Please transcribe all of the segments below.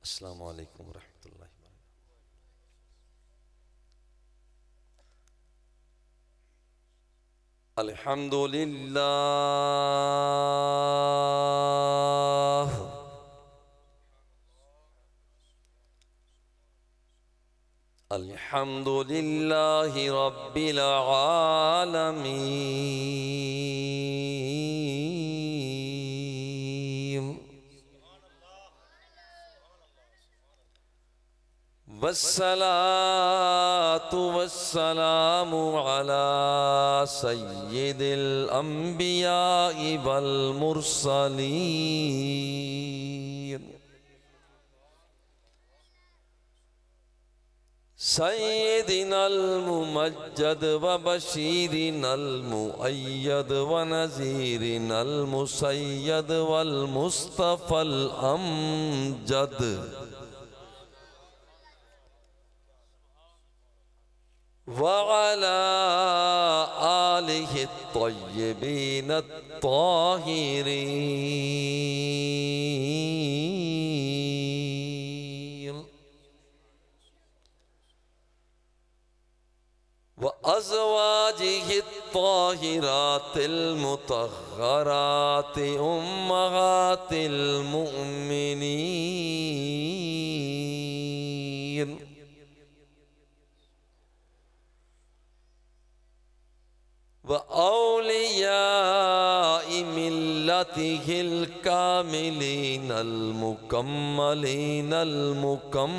अस्सलामु अलैकुम रहमतुल्लाहि व बरकातुहू। अल्हम्दुलिल्लाह अल्हम्दुलिल्लाहि रब्बिल आलमीन वस्सलातु वस्सलामु अला सय्यिदिल अंबियाइ वल मुरसलीन सय्यिदिनल मुमज्जद व बशीरिनल मुअय्यद व नज़ीरिनल मुसय्यद वल मुस्तफ़ल अमजद वअला आलिहि त्तय्यिबीन त्ताहिरीन व अज़वाजिहि त्ताहिरातिल मुतह्हराति उम्महातिल मुअ्मिनीन व औलियाइ मिल्लतिहिल कामिलीनल मुकम्मलीनल मुकम्मिलीन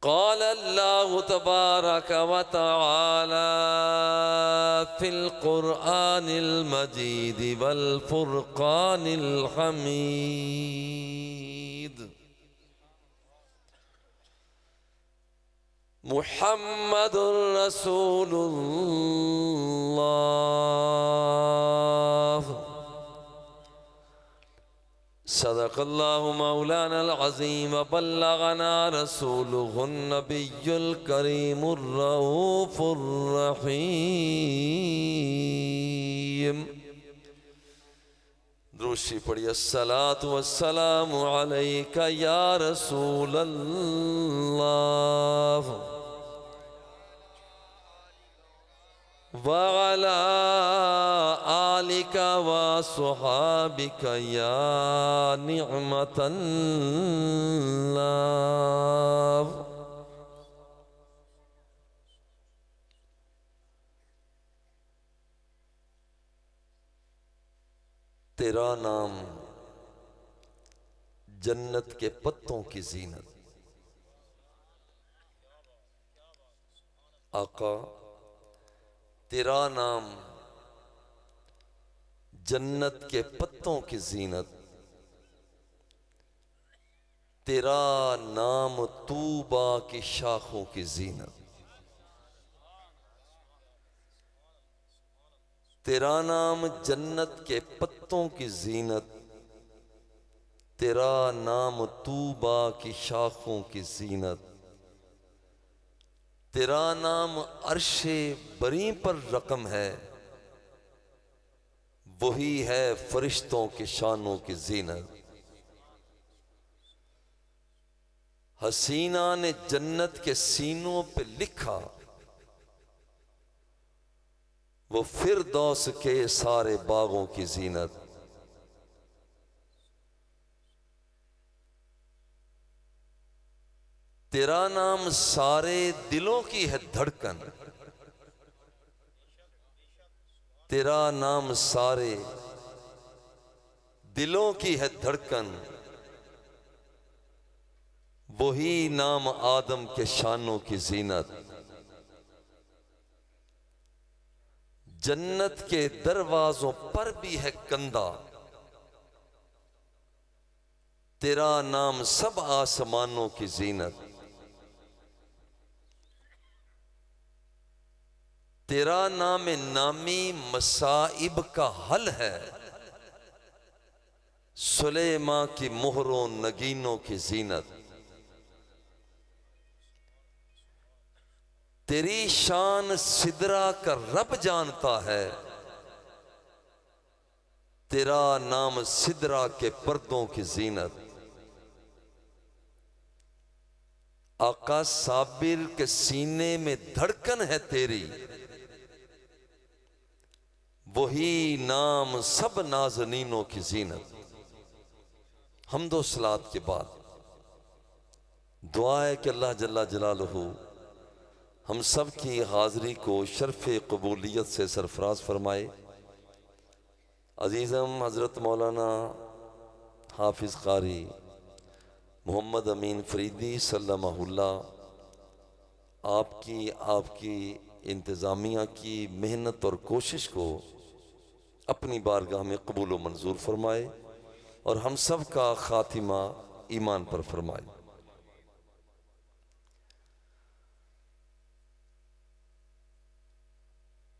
क़ाल अल्लाहु तबारक व तआला फ़िल क़ुरआनिल मजीद वल फ़ुरक़ानिल हमीद मुहम्मदुर रसूलुल्लाह सदक़ल्लाहु मौलानल अज़ीम व बल्लगना रसूलुहुन नबियुल करीमुर रऊफ़ुर रहीम। द्रूशी पढ़ी अस्सलातु वस्सलामु अलैका या रसूलल्लाह व अला आलिका व सुहाबिका या निअमतल्लाह। तेरा नाम जन्नत के पत्तों की जीनत। आका तेरा नाम जन्नत के पत्तों की जीनत, तेरा नाम तूबा की शाखों की जीनत, तेरा नाम जन्नत के पत्तों की जीनत, तेरा नाम तूबा की शाखों की जीनत, तेरा नाम अर्शे बरी पर रकम है, वही है फरिश्तों के शानों की जीनत। हसीना ने जन्नत के सीनों पे लिखा, वो फिरदौस के सारे बागों की जीनत। तेरा नाम सारे दिलों की है धड़कन, तेरा नाम सारे दिलों की है धड़कन, वही नाम आदम के शानों की जीनत। जन्नत के दरवाजों पर भी है कंधा, तेरा नाम सब आसमानों की जीनत। तेरा नाम नामी मसाइब का हल है, सुलेमा की मोहरों नगीनों की जीनत। तेरी शान सिदरा का रब जानता है, तेरा नाम सिदरा के पर्दों की जीनत। आका साबिर के सीने में धड़कन है तेरी, वही नाम सब नाज़नीनों की जीनत। हम्दो सलात के बाद दुआ है कि अल्लाह जल्ला जलालहू हम सब की हाज़री को शर्फ़ कबूलियत से सरफराज फरमाए। अज़ीज़म हज़रत मौलाना हाफिज़ क़ारी मोहम्मद अमीन फरीदी सल्लल्लाहु आपकी इंतज़ामिया की मेहनत और कोशिश को अपनी बारगाह में कबूल व मंजूर फरमाए और हम सब का खातिमा ईमान पर फरमाए।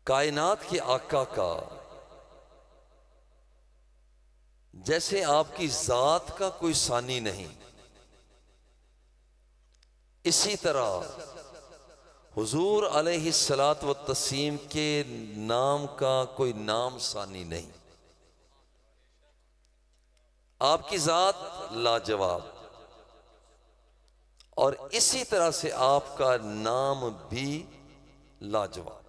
कायनात के आका का जैसे आपकी जात का कोई सानी नहीं, इसी तरह हुजूर अलैहिस्सलात व तस्लीम के नाम का कोई नाम सानी नहीं। आपकी जात लाजवाब और इसी तरह से आपका नाम भी लाजवाब।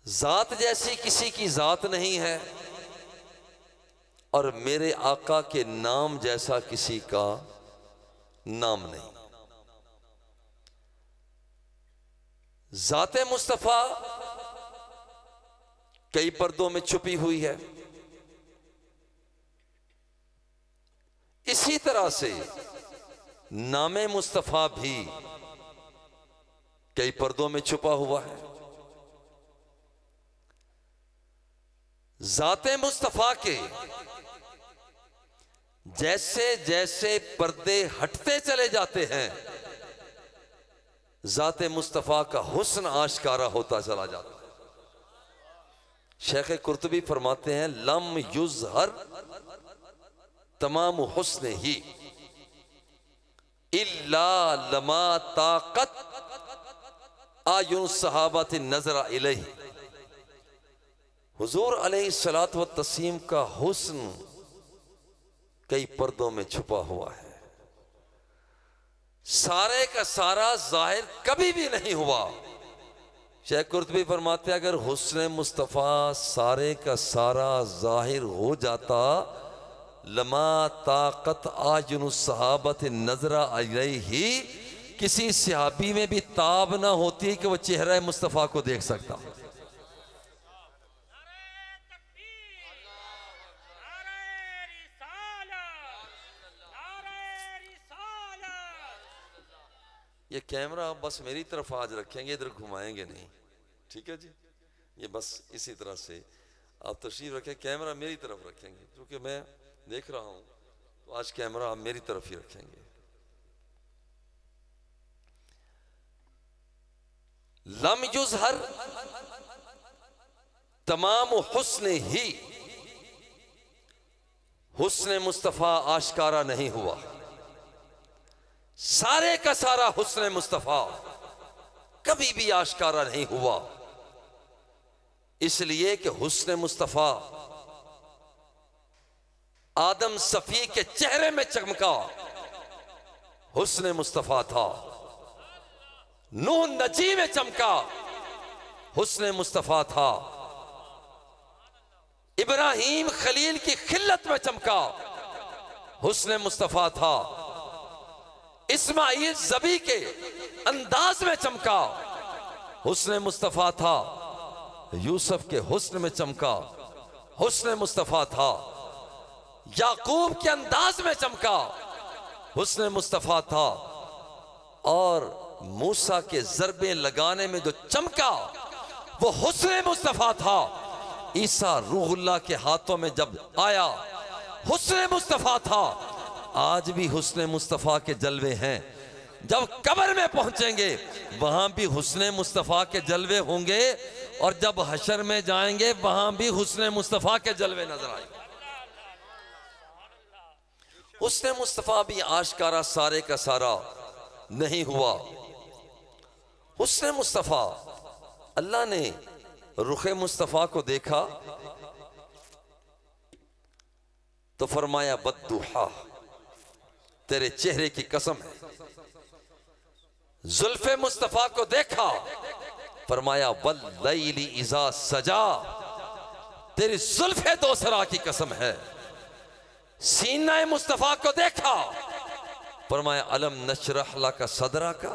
जात जैसी किसी की जात नहीं है और मेरे आका के नाम जैसा किसी का नाम नहीं। जाते मुस्तफा कई पर्दों में छुपी हुई है, इसी तरह से नामे मुस्तफा भी कई पर्दों में छुपा हुआ है। जाते मुस्तफा के जैसे जैसे पर्दे हटते चले जाते हैं, जाते मुस्तफा का हुस्न आश्कारा होता चला जाता है। शेख कुर्तुबी फरमाते हैं लम युज़हर तमाम हुस्न ही इल्ला लमा ताकत आयुन सहाबत नजरा इलैहि। हुजूर अलैहिस्सलात व तस्लीम का हुस्न कई पर्दों में छुपा हुआ है, सारे का सारा जाहिर कभी भी नहीं हुआ। शेख कुर्तुबी फरमाते हैं अगर हुस्न मुस्तफ़ा सारे का सारा जाहिर हो जाता, लमा ताकत आयुन सहाबत नजरा अलैहि, किसी सहाबी में भी ताब ना होती कि वो चेहरा मुस्तफ़ा को देख सकता। ये कैमरा बस मेरी तरफ आज रखेंगे, इधर घुमाएंगे नहीं, ठीक है जी। ये बस इसी तरह से आप तशरीफ रखें, कैमरा मेरी तरफ रखेंगे क्योंकि मैं देख रहा हूं, तो आज कैमरा आप मेरी तरफ ही रखेंगे। लम युज़हर तमाम हुस्न ही, हुस्न मुस्तफा आश्कारा नहीं हुआ, सारे का सारा हुस्न मुस्तफा कभी भी आश्कारा नहीं हुआ, इसलिए कि हुस्न मुस्तफा आदम सफी के चेहरे में चमका हुस्न मुस्तफा था, नूह नजी में चमका हुस्न मुस्तफा था, इब्राहिम खलील की खिल्लत में चमका हुस्न मुस्तफा था, इस्माइल ज़बी के अंदाज में चमका हुस्न मुस्तफा था, यूसुफ के हुस्न में चमका हुस्न मुस्तफा था, याकूब के अंदाज में चमका हुस्न मुस्तफा था, और मूसा के ज़रबे लगाने में जो चमका वो हुस्न मुस्तफा था। ईसा रूहुल्लाह के हाथों में जब आया हुस्न मुस्तफा था। आज भी हुस्न मुस्तफा के जलवे हैं, जब कब्र में पहुंचेंगे वहां भी हुस्न मुस्तफा के जलवे होंगे, और जब हशर में जाएंगे वहां भी हुस्न मुस्तफा के जलवे नजर आएंगे। हुस्न मुस्तफा भी आश्कारा सारे का सारा नहीं हुआ। हुस्न मुस्तफा अल्लाह ने रुखे मुस्तफ़ा को देखा तो फरमाया बद्दुहा, तेरे चेहरे की कसम है। जुल्फे मुस्तफ़ा को देखा, फरमाया वल्लैली इज़ा सजा, तेरी जुल्फे दोसरा की कसम है। सीना मुस्तफ़ा को देखा, फरमाया अलम नशरह लका सदरा का,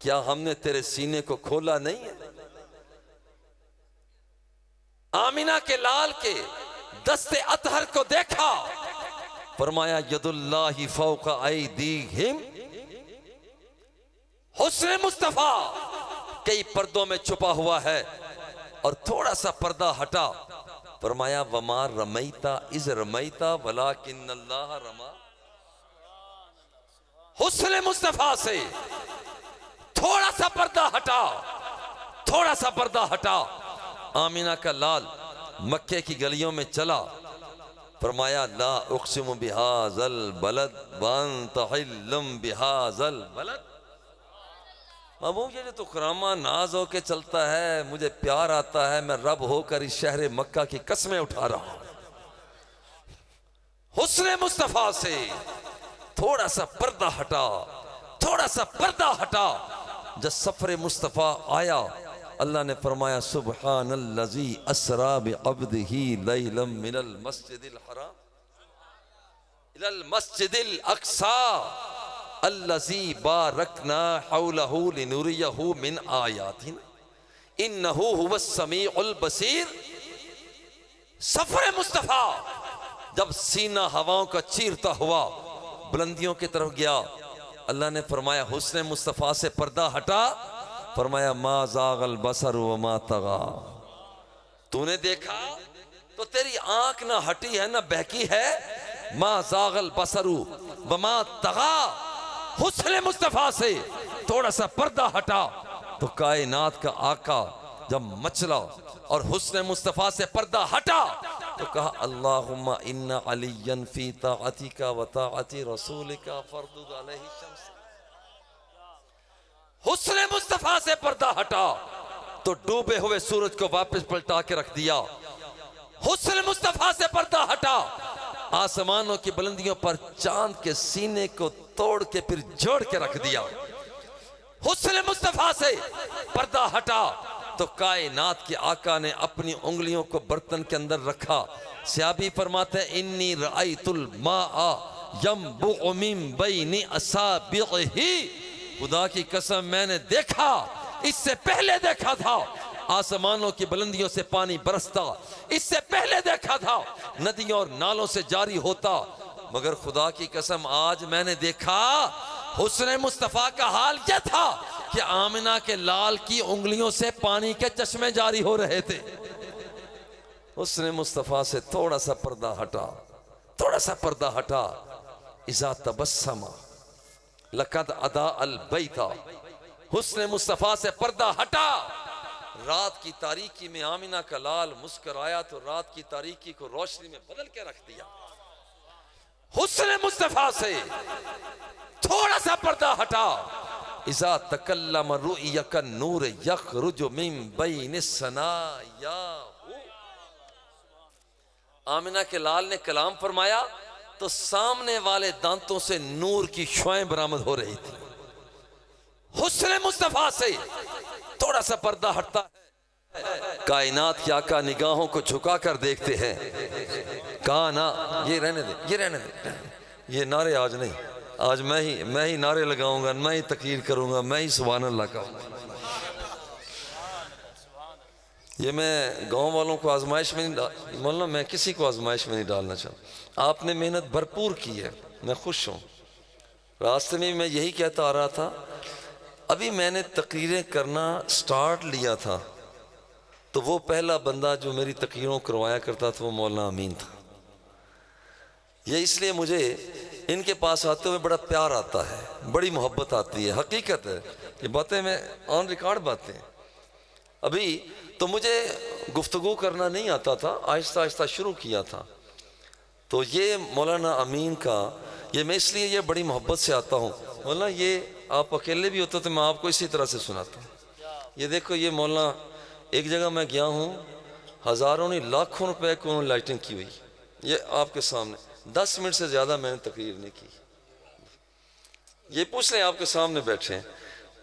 क्या हमने तेरे सीने को खोला नहीं है। आमिना के लाल के दस्ते अतहर को देखा, फरमाया यदुल्लाहि फौका ऐदीहिम, हुस्न मुस्तफा कई पर्दों में छुपा हुआ है और थोड़ा सा पर्दा हटा, फरमाया वमा रमैता इज रमैता वलाकिन्नल्लाह रमा। हुस्न मुस्तफा से थोड़ा सा पर्दा हटा, थोड़ा सा पर्दा हटा। आमिना का लाल मक्के की गलियों में चला, फरमाया ला उक़सिमु बिहाज़ल बलद व अंत हिल्लुम बिहाज़ल बलद। महबूब ये तो खुरामा नाज होके चलता है, मुझे प्यार आता है, मैं रब होकर इस शहर मक्का की कसमें उठा रहा हूं। हुस्न मुस्तफा से थोड़ा सा पर्दा हटा, थोड़ा सा पर्दा हटा। जब सफर मुस्तफा आया, अल्लाह ने फरमाया सुब्हानल्लज़ी अस्रा बिअब्दिही लैलम मिनल मस्जिदिल हराम इलल मस्जिदिल अक़सा अल्लज़ी बारकना हौलहू लिनुरियहू मिन आयातिना इन्नहू हुवस समीउल बसीर। सफर मुस्तफा जब सीना हवाओं का चीरता हुआ बुलंदियों की तरफ गया, अल्लाह ने फरमाया हुस्न मुस्तफा से पर्दा हटा, फरमाया मा ज़ागल बसर व मा तगा। तूने देखा तो तेरी आंख ना हटी है ना बहकी है। मा ज़ागल बसरु व मा तगा, हुस्न मुस्तफा से थोड़ा सा पर्दा हटा तो कायनात का आका जब मचला, और हुस्न मुस्तफा से पर्दा हटा तो कहा अल्लाहुम्मा इन्ना अलियन फी ताअतिका व ताअति रसूलिका फर्दुद अलैहि शम्स। हुस्न मुस्तफा से पर्दा हटा तो डूबे हुए सूरज को वापस पलटा के रख दिया। हुस्न मुस्तफा से पर्दा हटा, आसमानों की बुलंदियों पर चांद के सीने को तोड़ के फिर जोड़ के रख दिया। हुस्न मुस्तफा से पर्दा हटा तो कायनात के आका ने अपनी उंगलियों को बर्तन के अंदर रखा। सियाबी फरमाते हैं इन्नी रअयतुल माआ यंबुउ मिन बैनि असाबिही, खुदा की कसम मैंने देखा, इससे पहले देखा था आसमानों की बुलंदियों से पानी बरसता, इससे पहले देखा था नदियों और नालों से जारी होता, मगर खुदा की कसम आज मैंने देखा। हुस्न मुस्तफा का हाल क्या था कि आमिना के लाल की उंगलियों से पानी के चश्मे जारी हो रहे थे। हुस्न मुस्तफा से थोड़ा सा पर्दा हटा, थोड़ा सा पर्दा हटा। इज़ा तबस्समा लक़द अदा अल बैता, हुस्न मुस्तफा से पर्दा हटा। रात की तारीकी में आमिना का लाल मुस्कुराया तो रात की तारीकी को रोशनी में बदल के रख दिया। हुस्न मुस्तफा से थोड़ा सा पर्दा हटा। इज़ा तकल्लम रु'यक नूर यखरुजु मिन बैनि सनाया। आमिना के लाल ने कलाम फरमाया तो सामने वाले दांतों से नूर की शुआएं बरामद हो रही थी। हुस्न मुस्तफा से थोड़ा सा पर्दा हटता है, कायनात के आका निगाहों को झुका कर देखते हैं। कहा ना ये रहने दे, ये रहने दे, ये नारे आज नहीं, आज मैं ही नारे लगाऊंगा, मैं ही तकरीर करूंगा, मैं ही सुभान अल्लाह कहूंगा। ये मैं गांव वालों को आजमाइश में नहीं मौलाना, मैं किसी को आजमाइश में नहीं डालना चाहता। आपने मेहनत भरपूर की है, मैं खुश हूँ। रास्ते में मैं यही कहता आ रहा था, अभी मैंने तकरीरें करना स्टार्ट लिया था तो वो पहला बंदा जो मेरी तकरीरों करवाया करता था वो मौलाना अमीन था। ये इसलिए मुझे इनके पास आते हुए बड़ा प्यार आता है, बड़ी मोहब्बत आती है। हकीकत है, ये बातें मैं ऑन रिकॉर्ड बातें। अभी तो मुझे गुफ्तगू करना नहीं आता था, आहिस्ता आहिस्ता शुरू किया था। तो ये मौलाना अमीन का ये मैं इसलिए ये बड़ी मोहब्बत से आता हूँ। मौलाना ये आप अकेले भी होते तो मैं आपको इसी तरह से सुनाता हूँ। ये देखो, ये मौलाना एक जगह मैं गया हूँ, हज़ारों नहीं लाखों रुपए की उन्होंने लाइटिंग की हुई, ये आपके सामने, 10 मिनट से ज़्यादा मैंने तकरीर नहीं की। ये पूछ लें, आपके सामने बैठे हैं,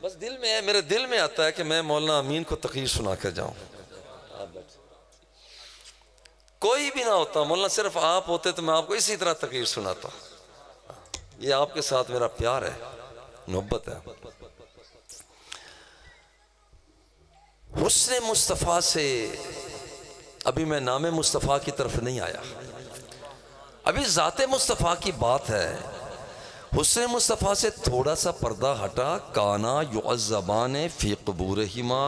बस दिल में है, मेरे दिल में आता है कि मैं मौलाना अमीन को तकरीर सुना कर जाऊँ। आप बैठे, कोई भी ना होता मौलाना, सिर्फ आप होते तो मैं आपको इसी तरह तकरीर सुनाता। ये आपके साथ मेरा प्यार है, मोहब्बत है। हुस्न मुस्तफ़ा से अभी मैं नामे मुस्तफ़ा की तरफ नहीं आया, अभी ज़ाते मुस्तफ़ा की बात है। हुस्न मुस्तफ़ा से थोड़ा सा पर्दा हटा। काना युअज़्ज़बाने फ़ी क़ुबूरिहिमा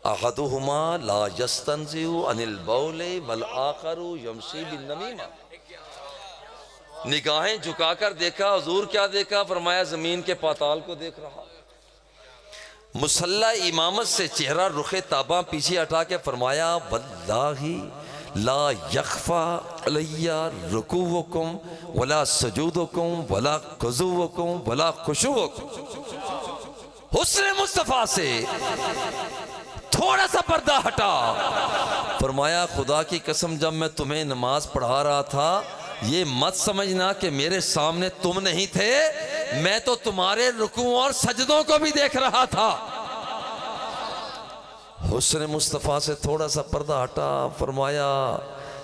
अहदुहुमा ला यस्तंज़िउ अनिल बौले वल आखरु यमशी बिन नमीमा। निगाहें झुकाकर देखा, हुजूर क्या देखा? फरमाया ज़मीन के पाताल को देख रहा। मुसल्ला इमामत से चेहरा रुखे ताबा पीछे हटा के फरमाया वल्लाही ला यख्फा अलैया रुकूवकुम वला सुजूदुकुम वला क़ुज़ूवकुम वला खुशूवकुम। हुस्न मुस्तफ़ा से थोड़ा सा पर्दा हटा। फरमाया खुदा की कसम, जब मैं तुम्हें नमाज पढ़ा रहा था, ये मत समझना कि मेरे सामने तुम नहीं थे, मैं तो तुम्हारे रुकू और सजदों को भी देख रहा था। हुस्न मुस्तफ़ा से थोड़ा सा पर्दा हटा। फरमाया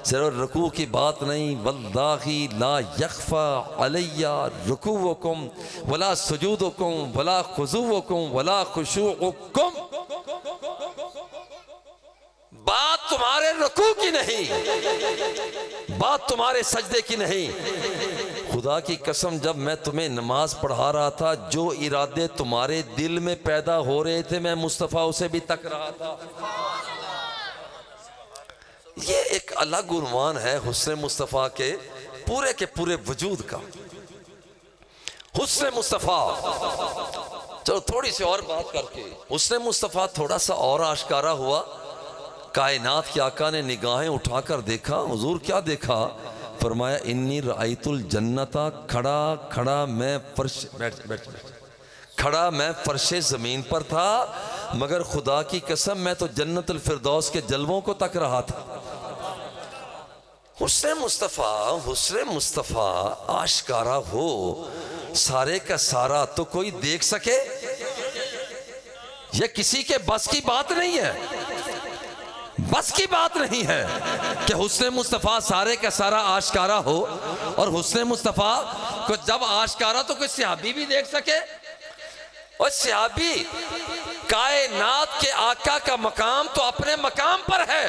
सिर्फ रुकू की बात नहीं, वल्लाही ला यख्फा अलैया रुकूवकुम वला सुजूदुकुम वला खुज़ूवकुम वला खुशूउकुम। बात तुम्हारे रुकू की नहीं, बात तुम्हारे सजदे की नहीं। खुदा की कसम, जब मैं तुम्हें नमाज पढ़ा रहा था, जो इरादे तुम्हारे दिल में पैदा हो रहे थे, मैं मुस्तफ़ा उसे भी तक रहा था। ये एक अलग उन्वान है हुस्न मुस्तफ़ा के पूरे वजूद का। हुस्न मुस्तफ़ा, चलो थोड़ी सी और बात करके, हुस्न मुस्तफ़ा थोड़ा सा और आश्कारा हुआ। कायनात के आका ने निगाहें उठाकर देखा। हुजूर क्या देखा? फरमाया इन्नी राइतुल जन्नता। खड़ा खड़ा मैं फर्श खड़ा मैं फर्शे ज़मीन पर था, मगर खुदा की कसम मैं तो जन्नतुल फिरदौस के जलवों को तक रहा था। हुस्न मुस्तफ़ा आश्कारा हो, सारे का सारा तो कोई देख सके, यह किसी के बस की बात नहीं है, बस की बात नहीं है कि हुस्न मुस्तफ़ा सारे का सारा आश्कारा हो। और हुस्न मुस्तफ़ा को जब आश्कारा तो कोई सहाबी भी देख सके। और सहाबी, कायनात के आका का मकाम तो अपने मकाम पर है।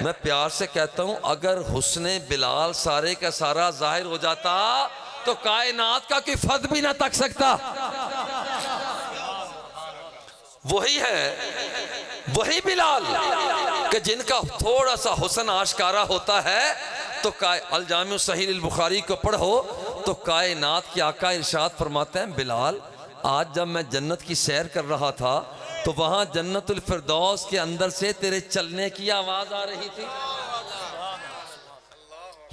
मैं प्यार से कहता हूं, अगर हुस्न बिलाल सारे का सारा जाहिर हो जाता तो कायनात का कोई फर्द भी ना तक सकता। वही बिलाल कि जिनका थोड़ा सा हुस्न आश्कारा होता है तो अल जामिउ सहीह अल बुखारी को पढ़ो तो कायनात के आका इरशाद फरमाते हैं, बिलाल आज जब मैं जन्नत की सैर कर रहा था तो वहां जन्नतुल फिरदौस के अंदर से तेरे चलने की आवाज आ रही थी।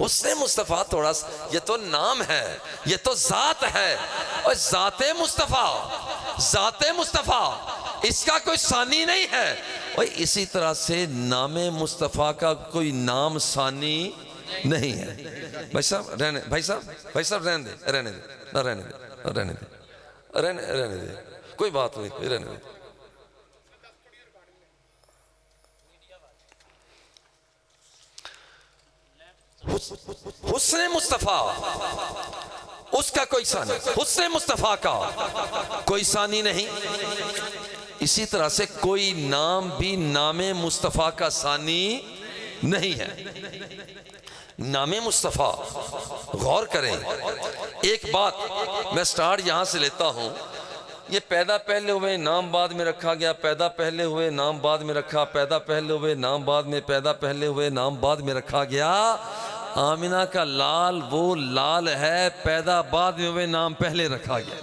हुस्न मुस्तफ़ा थोड़ा सा, ये तो नाम है, ये तो जात है। और जाते मुस्तफ़ा इसका कोई सानी नहीं है। और इसी तरह से नामे मुस्तफ़ा का कोई नाम सानी नहीं है। भाई साहब रहने दे, कोई बात नहीं, रहने दे। हुस्न मुस्तफ़ा उसका कोई सानी, हुस्न मुस्तफ़ा का कोई सानी नहीं। इसी तरह से कोई नाम भी नामे मुस्तफ़ा का सानी नहीं है। नामे मुस्तफ़ा, गौर करें एक बात, मैं स्टार्ट यहां से लेता हूं। ये पैदा पहले हुए नाम बाद में रखा गया, पैदा पहले हुए नाम बाद में रखा, पैदा पहले हुए नाम बाद में, पैदा पहले हुए नाम बाद में रखा गया। आमिना का लाल वो लाल है, पैदा बाद में हुए नाम पहले रखा गया।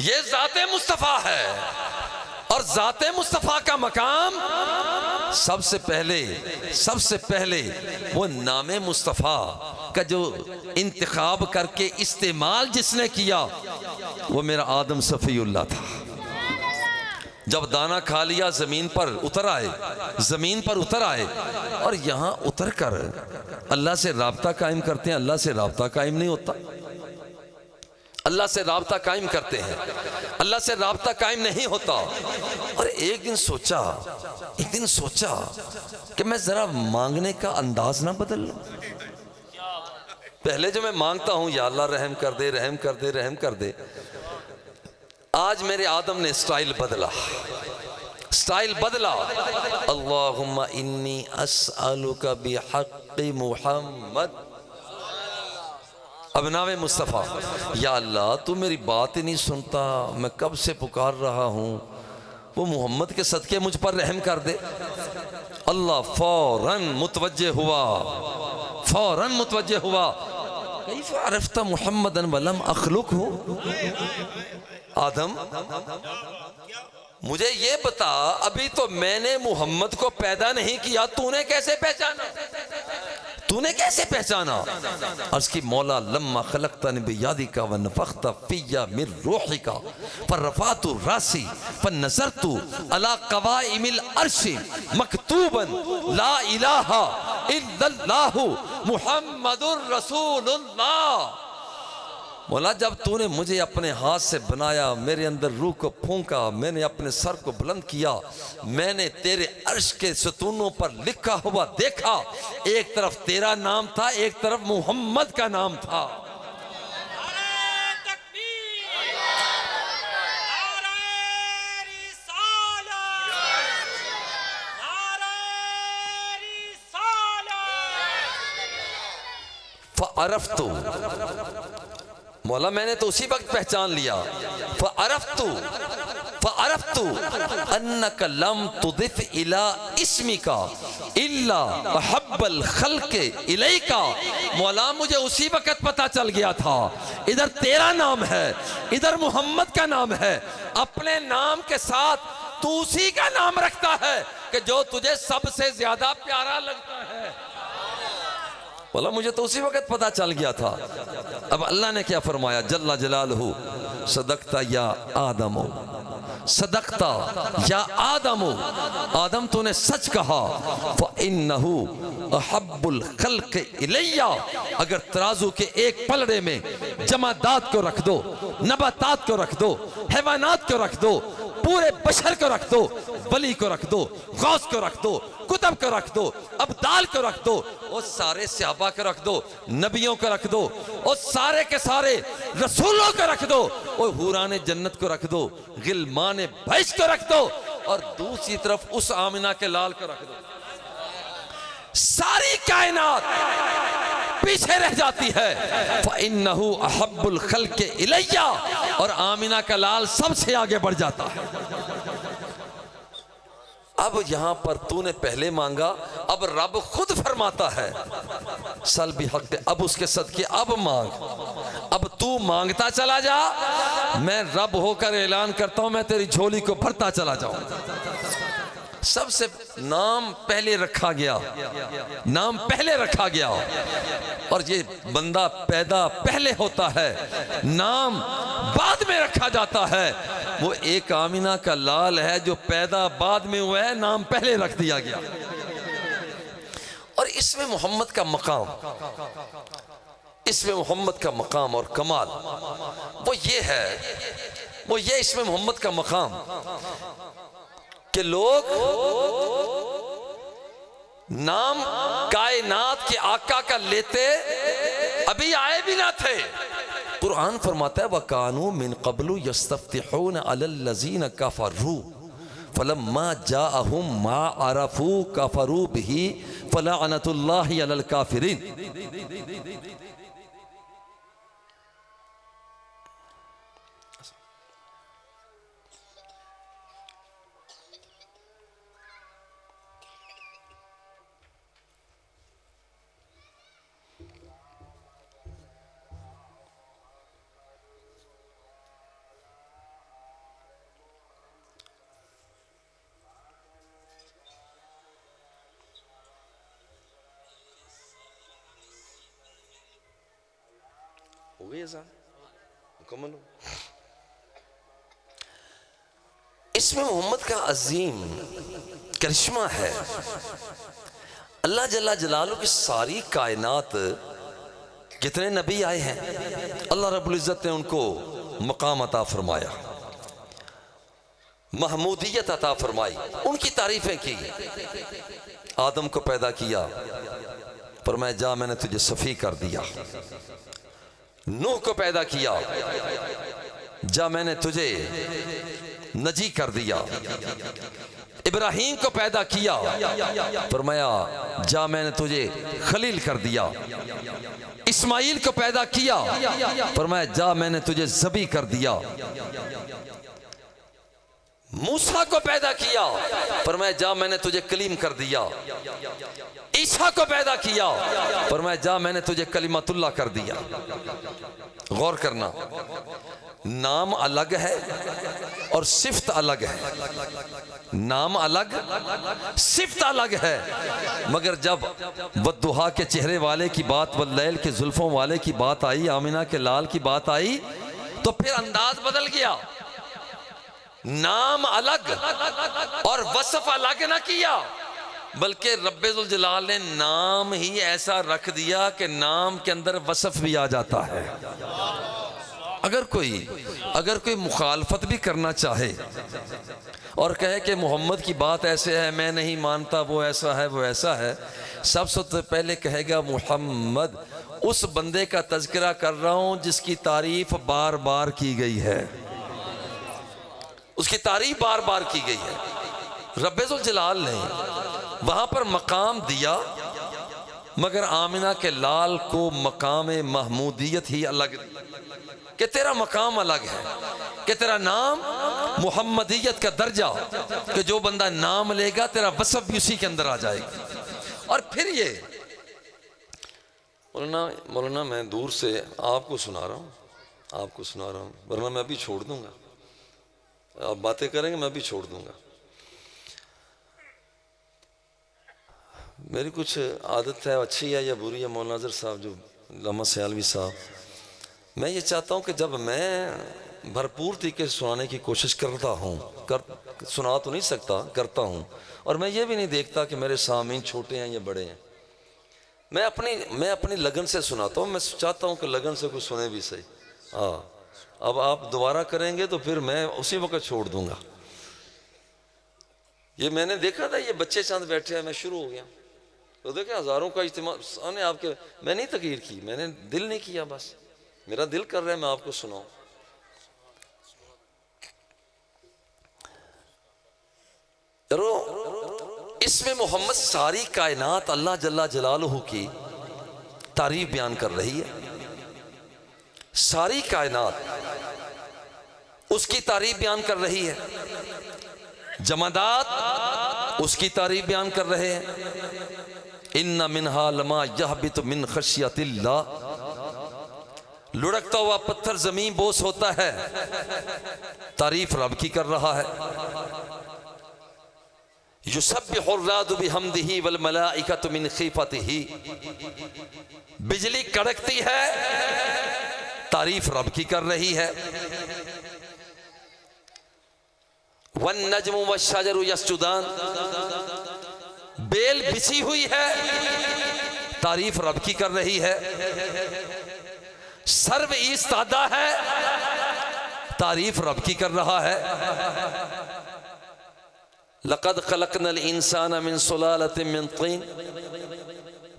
ये ज़ाते मुस्तफ़ा है। और ज़ाते मुस्तफ़ा का मकाम सबसे पहले वो नामे मुस्तफ़ा का जो इंतखाब करके इस्तेमाल जिसने किया वो मेरा आदम सफ़ीउल्लाह था। जब दाना खा लिया जमीन पर उतर आए, जमीन पर उतर आए और यहां उतर कर अल्लाह से राब्ता कायम करते हैं। अल्लाह से राब्ता कायम नहीं होता। अल्लाह से राब्ता कायम करते हैं, अल्लाह से राब्ता कायम नहीं होता। और एक दिन सोचा कि मैं जरा मांगने का अंदाज ना बदल लूं। पहले जो मैं मांगता हूं, या अल्लाह रहम कर दे, रहम कर दे, रहम कर दे, आज मेरे आदम ने स्टाइल बदला। अल्लाहुम्मा इन्नी अस्अलुका बिहक़्क़ि मुहम्मद, अब नावे मुस्तफ़ा, या अल्लाह तू मेरी बात ही नहीं सुनता, मैं कब से पुकार रहा हूँ, वो मोहम्मद के सदके मुझ पर रहम कर दे। अल्लाह फौरन मुतवज्जे हुआ, कैफ़ अरफ़्ता मुहम्मदन वलम अख़लुक़हु, आदम मुझे ये बता, अभी तो मैंने मोहम्मद को पैदा नहीं किया, तूने कैसे पहचाना? अर्ज़ की मौला लम्मा खलक़तनी बियदिका व नफ़ख़्ता फ़िय्या मिन रूहिका फ़रफ़अतु रासी फ़नज़रतु अला क़वाइमिल अर्शि मकतूबन ला इलाहा इल्लल्लाहु मुहम्मदुर रसूलुल्लाह। मौला जब तूने मुझे अपने हाथ से बनाया, मेरे अंदर रूह को फूंका, मैंने अपने सर को बुलंद किया, मैंने तेरे अर्श के सतूनों पर लिखा हुआ देखा, एक तरफ तेरा नाम था, एक तरफ मोहम्मद का नाम था। फ़अरफ़्तु, मौला मैंने तो उसी वक्त पहचान लिया। फ़अरफ़्तु अन्नका लम तुदिफ़ इला इस्मिका इल्ला अहब्बल ख़ल्क़ि इलैका। मौला मुझे उसी वक्त पता चल गया था, इधर तेरा नाम है, इधर मोहम्मद का नाम है, अपने नाम के साथ तू उसी का नाम रखता है कि जो तुझे सबसे ज्यादा प्यारा लगता है। बोला मुझे तो उसी वक्त पता चल गया था। अब अल्लाह ने क्या फरमाया, जल्ला जलालहू, सदकता या आदमो, सदकता या आदमो, आदम तूने सच कहा। फ़इन्नहु अहब्बुल खल्क़ि इलैया, अगर तराजू के एक पलड़े में जमादात को रख दो, नबातात को रख दो, हैवानात को रख दो, पूरे बशर को रख दो, वली को रख दो, गौस को रख दो, कुतब को रख दो, अब्दाल को रख दो, और सारे सहाबा को रख दो, नबियों को रख दो, और सारे के सारे रसूलों को रख दो, और हुराने जन्नत को रख दो, गिलमाने भैंस को रख दो, और दूसरी तरफ उस आमिना के लाल को रख दो। सारी कायनात पीछे रह जाती है। फ़इन्नहु अहब्बुल खल्क़ि इलैया, और आमिना का लाल सबसे आगे बढ़ जाता है। अब यहां पर तूने पहले मांगा, अब रब खुद फरमाता है सल भी हक, अब उसके सदके अब मांग, अब तू मांगता चला जा, मैं रब होकर ऐलान करता हूं मैं तेरी झोली को भरता चला जाऊं। सबसे नाम पहले रखा गया, नाम पहले रखा गया, और ये बंदा पैदा पहले होता है, नाम बाद में रखा जाता है। वो एक आमिना का लाल है जो पैदा बाद में हुआ है, नाम पहले रख दिया गया। और इसमें मोहम्मद का मकाम, इसमें मोहम्मद का मकाम और कमाल वो ये है, वो ये इसमें मोहम्मद का मकाम कि लोग नाम कायनात के आका का लेते अभी आए भी ना थे। कुरान फरमाता है वकानू मिन क़ब्लु यस्तफ्तिहून अलल्लज़ीन कफ़रू फलम्मा जाअहुम मा अरफू कफ़रू बिही फलअनतुल्लाहि अलल काफ़िरीन। इसमें मोहम्मद का अजीम करिश्मा है। अल्लाह जल्ला जलालू की सारी कायनात, जितने नबी आए हैं, अल्लाह रब्बुल इज़्ज़त ने उनको मकाम अता फरमाया, महमूदियत अता फरमाई, उनकी तारीफें की। आदम को पैदा किया, फरमाया जा मैंने तुझे सफ़ी कर दिया। नूह को पैदा किया, जा मैंने तुझे नजी कर दिया। इब्राहीम को पैदा किया, फरमाया जा मैंने तुझे खलील कर दिया। इस्माइल को पैदा किया, फरमाया जा मैंने तुझे ज़बी कर दिया। मूसा को पैदा किया, फरमाया जा मैंने तुझे कलीम कर दिया। ईसा को पैदा किया, फरमाया जा मैंने तुझे कलिमतुल्लाह कर दिया। गौर करना, नाम अलग है और सिफ्त अलग है। नाम अलग, सिफ्त अलग है। मगर जब वद्दुहा के चेहरे वाले की बात, वल्लैल के जुल्फों वाले की बात आई, आमिना के लाल की बात आई, तो फिर अंदाज बदल गया। नाम अलग और वस्फ अलग ना किया, बल्कि रब्बुल जलाल ने नाम ही ऐसा रख दिया कि नाम के अंदर वस्फ भी आ जाता है। अगर कोई मुखालफत भी करना चाहे और कहे कि मोहम्मद की बात ऐसे है, मैं नहीं मानता, वो ऐसा है, वो ऐसा है, सबसे पहले कहेगा मोहम्मद उस बंदे का तज़किरा कर रहा हूं जिसकी तारीफ बार बार की गई है, उसकी तारीफ बार बार की गई है। रब्बुल जलाल ने वहां पर मकाम दिया, मगर आमिना के लाल को मकाम महमूदियत ही अलग दी कि तेरा मकाम अलग है, कि तेरा नाम मुहम्मदियत का दर्जा, कि जो बंदा नाम लेगा तेरा वसफ भी उसी के अंदर आ जाएगा। और फिर ये मौलाना मैं दूर से आपको सुना रहा हूँ, वरना मैं भी छोड़ दूंगा। आप बातें करेंगे, मैं भी छोड़ दूंगा। मेरी कुछ आदत है, अच्छी है या बुरी है, मौलाना अज़हर साहब, जो लम्हा सयालवी साहब, मैं ये चाहता हूँ कि जब मैं भरपूर तरीके से सुनाने की कोशिश करता हूँ, सुना तो नहीं सकता, करता हूँ, और मैं ये भी नहीं देखता कि मेरे सामीन छोटे हैं या बड़े हैं। मैं अपनी लगन से सुनाता हूँ। मैं चाहता हूँ कि लगन से कुछ सुने भी सही। हाँ, अब आप दोबारा करेंगे तो फिर मैं उसी वक्त छोड़ दूंगा। ये मैंने देखा था, ये बच्चे चंद बैठे हैं, मैं शुरू हो गया तो देखे हजारों का इज्तिमा सामने आपके। मैं नहीं तकरीर की, मैंने दिल नहीं किया, बस मेरा दिल कर रहा है मैं आपको सुनाऊं। इसमें मोहम्मद सारी कायनात अल्लाह जल्ला जलालुहु की तारीफ बयान कर रही है। सारी कायनात उसकी तारीफ बयान कर रही है। जमादात उसकी तारीफ बयान कर रहे हैं। इन्ना मिनहा लमा यहबितु मिन खशियतिल्लाह, लुढ़कता हुआ पत्थर जमीन बोस होता है, तारीफ रब की कर रहा है। युसब्बिहु अर्रादु बिहम्दिही वल मलाइकतु मिन खीफतिही, बिजली कड़कती है, तारीफ रब की कर रही है। वन नजमु वश्शजरु यस्जुदान, बेल बिछी हुई है, तारीफ रब की कर रही है। सर्व इस्तादा है, तारीफ रब की कर रहा है। लक़द खलक़नल इंसाना मिन सुलालतिन मिन तीन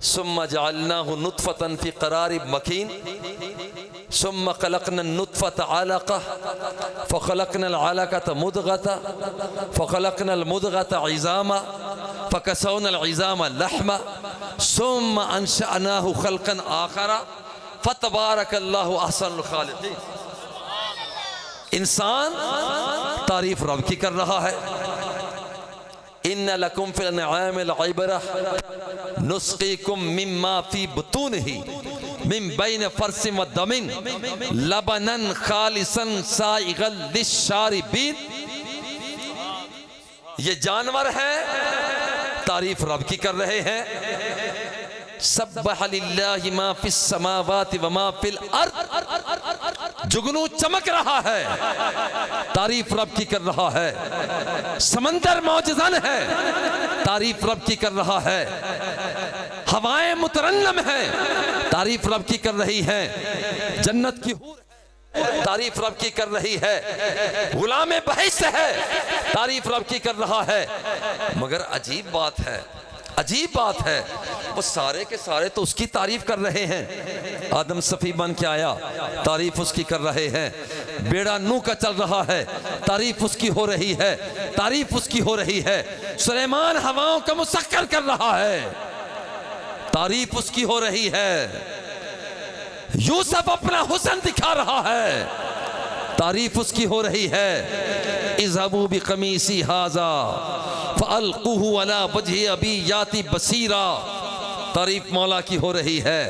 सुम्मा जअलनाहु नुत्फ़तन फ़ी क़रारिन मकीन सुम्मा खलक़नन नुत्फ़त अलक़ह फ़खलक़नल अलक़त मुदग़ता फ़खलक़नल मुदग़त इज़ामा फ़कसौनल इज़ामा लहमा सुम्मा अंशअनाहु ख़ल्क़न आख़रा फ़तबारकल्लाहु अहसनुल ख़ालिक़ीन। इंसान तारीफ रब की कर रहा है। इन्ना लकुम फ़िल अन्आमिल इबरा नुस्क़ीकुम मिम्मा फ़ी बुतूनिही मिन बैन फ़रसिन व दमिन लबनन ख़ालिसन साइग़न लिश्शारिबीन। ये जानवर है, तारीफ रब की कर रहे हैं। सब्बह लिल्लाहि मा फ़िस समावाति व मा फ़िल अर्द, जुगनू चमक रहा है, तारीफ रब की कर रहा है। समंदर मौजज़न है, तारीफ रब की कर रहा है। हवाएं मुतरन्नम है, तारीफ रब की कर रही है। जन्नत की हूर तारीफ रब की कर रही है। गुलाम बहिश्त है, तारीफ रब की कर रहा है। मगर अजीब बात है, अजीब बात है, वो सारे के सारे तो उसकी तारीफ कर रहे हैं। आदम सफी बन के आया, तारीफ उसकी कर रहे हैं। बेड़ा नूह का चल रहा है, तारीफ उसकी हो रही है, तारीफ उसकी हो रही है। सुलेमान हवाओं का मुसक्कर कर रहा है, तारीफ उसकी हो रही है। यूसुफ अपना हुस्न दिखा रहा है, तारीफ उसकी हो रही है। इज़हबू बिक़मीसी हाज़ा फ़अल्क़ूहु अला वजहि अबी याती बसीरा, तारीफ मौला की हो रही है।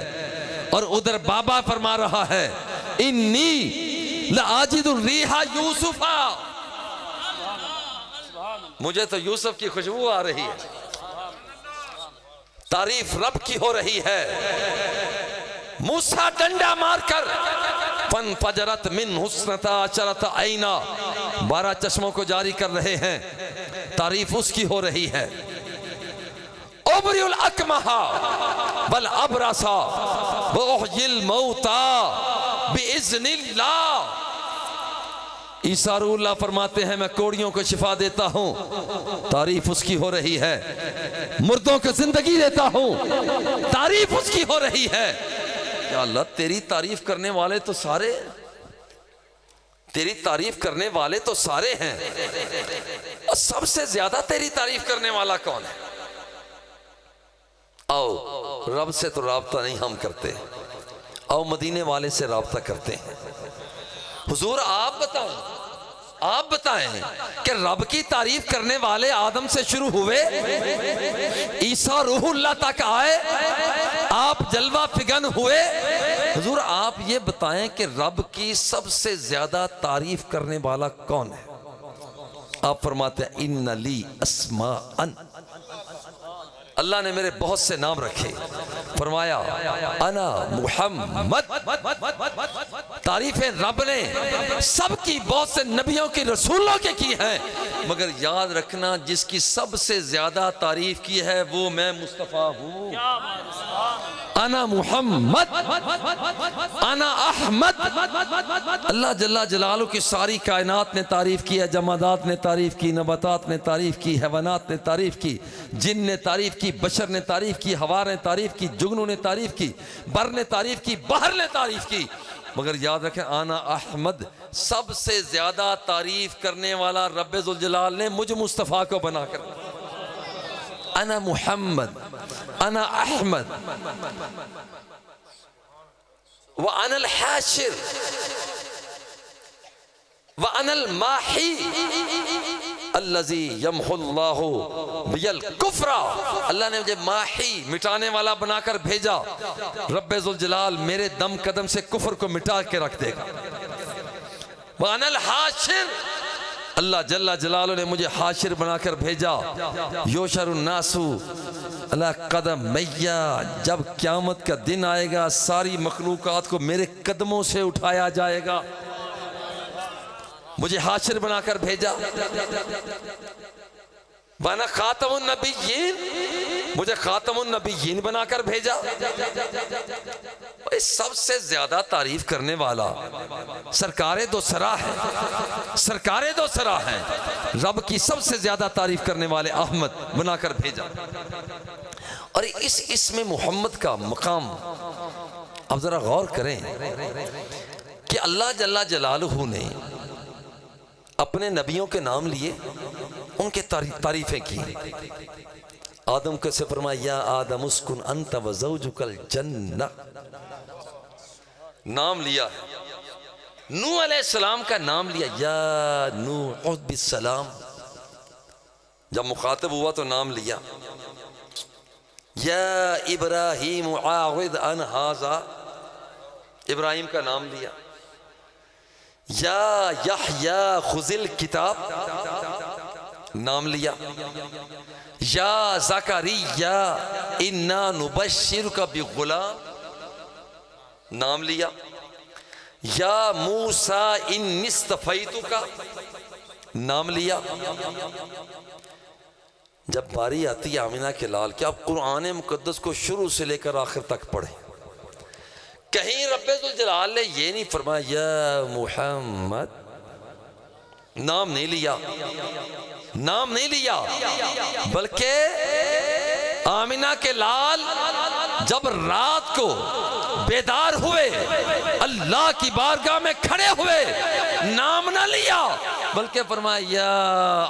और उधर बाबा फरमा रहा है, इन्नी लआजिदु रिहा यूसुफा, मुझे तो यूसुफ की खुशबू आ रही है। तारीफ रब की हो रही है। मूसा डंडा मारकर फन फजरत मिन हुस्नता अशरत आईना, 12 चश्मों को जारी कर रहे हैं, तारीफ उसकी हो रही है। उबरिउल अकमहा वल अबरसा व उहयिल मौता बिइज़्निल्लाह। ईसा रूहुल्लाह फरमाते हैं, मैं कोड़ियों को शिफा देता हूं, तारीफ उसकी हो रही है। मुर्दों को जिंदगी देता हूं, तारीफ उसकी हो रही है। या अल्लाह, तेरी तारीफ करने वाले तो सारे, तेरी तारीफ करने वाले तो सारे हैं, और सबसे ज्यादा तेरी तारीफ करने वाला कौन है? आओ, रब से तो राब्ता नहीं हम करते, आओ मदीने वाले से राब्ता करते हैं। हुजूर आप बताओ, आप बताएं कि रब की तारीफ करने वाले आदम से शुरू हुए, ईसा रूहुल्लाह तक आए, आप जलवा फिगन हुए। हुजूर आप ये बताएं कि रब की सबसे ज्यादा तारीफ करने वाला कौन है? आप फरमाते हैं, इन्ना ली अस्माअन, अल्लाह ने मेरे बहुत से नाम रखे। फरमाया अना मुहम्मद, तारीफें रब ने सबकी, बहुत से नबियों की, रसूलों के की हैं, मगर याद रखना जिसकी सबसे ज्यादा तारीफ की है वो मैं मुस्तफा हूँ। अना मुहम्मद, अना अहमद। अल्लाह जल्ला जलालू की सारी कायनात ने तारीफ की है, जमादात ने तारीफ की, नबातात ने तारीफ की, हैवानात ने तारीफ की, जिन ने तारीफ की, बशर ने तारीफ की, हवा ने तारीफ की, जुगनू ने तारीफ की, बर ने तारीफ की, बहर ने तारीफ की। मगर याद रखें, आना अहमद, सबसे ज्यादा तारीफ करने वाला रब्बे जुल जलाल ने मुझ मुस्तफ़ा को बनाकर, अना मुहम्मद, अना अहमद व अनल हाशिर व अनल माही अल्लज़ी यमहुल्लाहु बियल कुफ्रा। अल्लाह ने मुझे माही, मिटाने वाला बनाकर भेजा। रब्बे जुल जलाल मेरे दम कदम से कुफ्र को मिटा के रख देगा। व अनल हाशिर, अल्लाह जल्ला जलालू ने मुझे हाशिर बनाकर भेजा। योशरुन नासु अला कदम मैया, जब क़यामत का दिन आएगा सारी मखलूकात को मेरे कदमों से उठाया जाएगा। मुझे हाशिर बनाकर भेजा। वाना खातमुन नबिय्यीन, मुझे खातमुन नबिय्यीन बनाकर भेजा। सबसे ज्यादा तारीफ करने वाला सरकारे दो सरा है, सरकारे दो सरा है। रब की सबसे ज्यादा तारीफ करने वाले अहमद बनाकर भेजा। और इस इसमें मोहम्मद का मकाम अब जरा गौर करें कि अल्लाह जल्ला जलालुहू ने अपने नबियों के नाम लिए, उनके तारीफें की। आदम को से फरमाया, या आदम उस्कुन अंत व ज़ौजुकल जन्नह, नाम लिया है। नूह अलैहिस्सलाम का नाम लिया, या नूह बिस्सलाम, जब मुखातब हुआ तो नाम लिया। या इब्राहीम आविद अन हाजा, इब्राहिम का नाम लिया। या यहया खुजिल किताब, नाम लिया। या ज़करिया इन्ना नुबश्शिरुका बिग़ुलाम, नाम लिया। या मूसा इन्निस्तफैतु का नाम लिया। जब बारी आती है आमिना के लाल कि आप कुरान मुकद्दस को शुरू से लेकर आखिर तक पढ़े, कहीं रब्बुल जलाल ने ये नहीं फरमाया या मुहम्मद, नाम नहीं लिया, नाम नहीं लिया, बल्कि आमिना के लाल जब रात को बेदार हुए, अल्लाह की बारगाह में खड़े हुए, नाम ना लिया बल्कि फरमाया या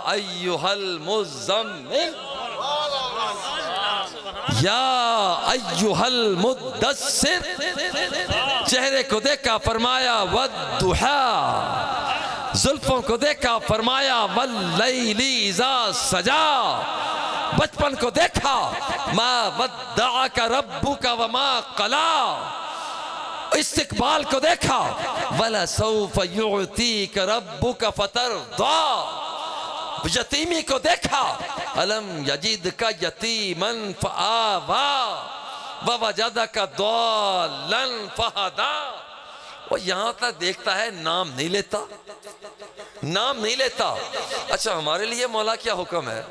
अय्युहल मुज़्ज़म्मिल, या अय्युहल मुद्दस्सिर, चेहरे को देखा फरमाया वद्दुहा, जुल्फों को देखा फरमाया वल्लैली इज़ा सजा, बचपन को देखा मा वद्दअका रब्बुका वमा क़ला, इस्तिकबाल को देखा वला सौफ युअतीका रब्बुका फतरदा, यतीमी को देखा अलम यजिदका यतीमन फआवा ववजदका दाल्लन फहदा। और यहाँ तक देखता है, नाम नहीं लेता, नाम नहीं लेता। अच्छा हमारे लिए मौला क्या हुक्म है,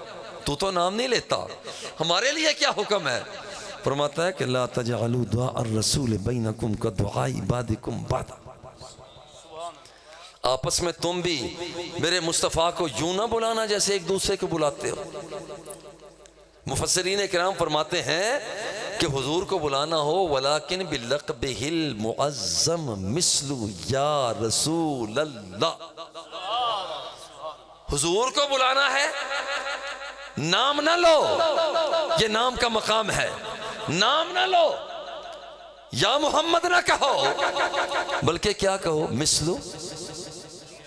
तू तो नाम नहीं लेता, हमारे लिए क्या हुक्म है? फरमाता है कि ला तजअलू दुआ अर्रसूल बैनकुम का दुआई इबादिकुम बादा, आपस में तुम भी मेरे मुस्तफ़ा को यूं ना बुलाना जैसे एक दूसरे को बुलाते हो। मुफस्सिरीन किराम फरमाते हैं कि हुजूर को बुलाना हो वलाकिन बिलक़बिहिल मुअज़्ज़म मिस्लु या रसूल अल्लाह, हुजूर को बुलाना है, नाम ना लो, ये नाम का मकाम है, नाम ना लो, या मोहम्मद ना कहो बल्कि क्या कहो, मिस्लु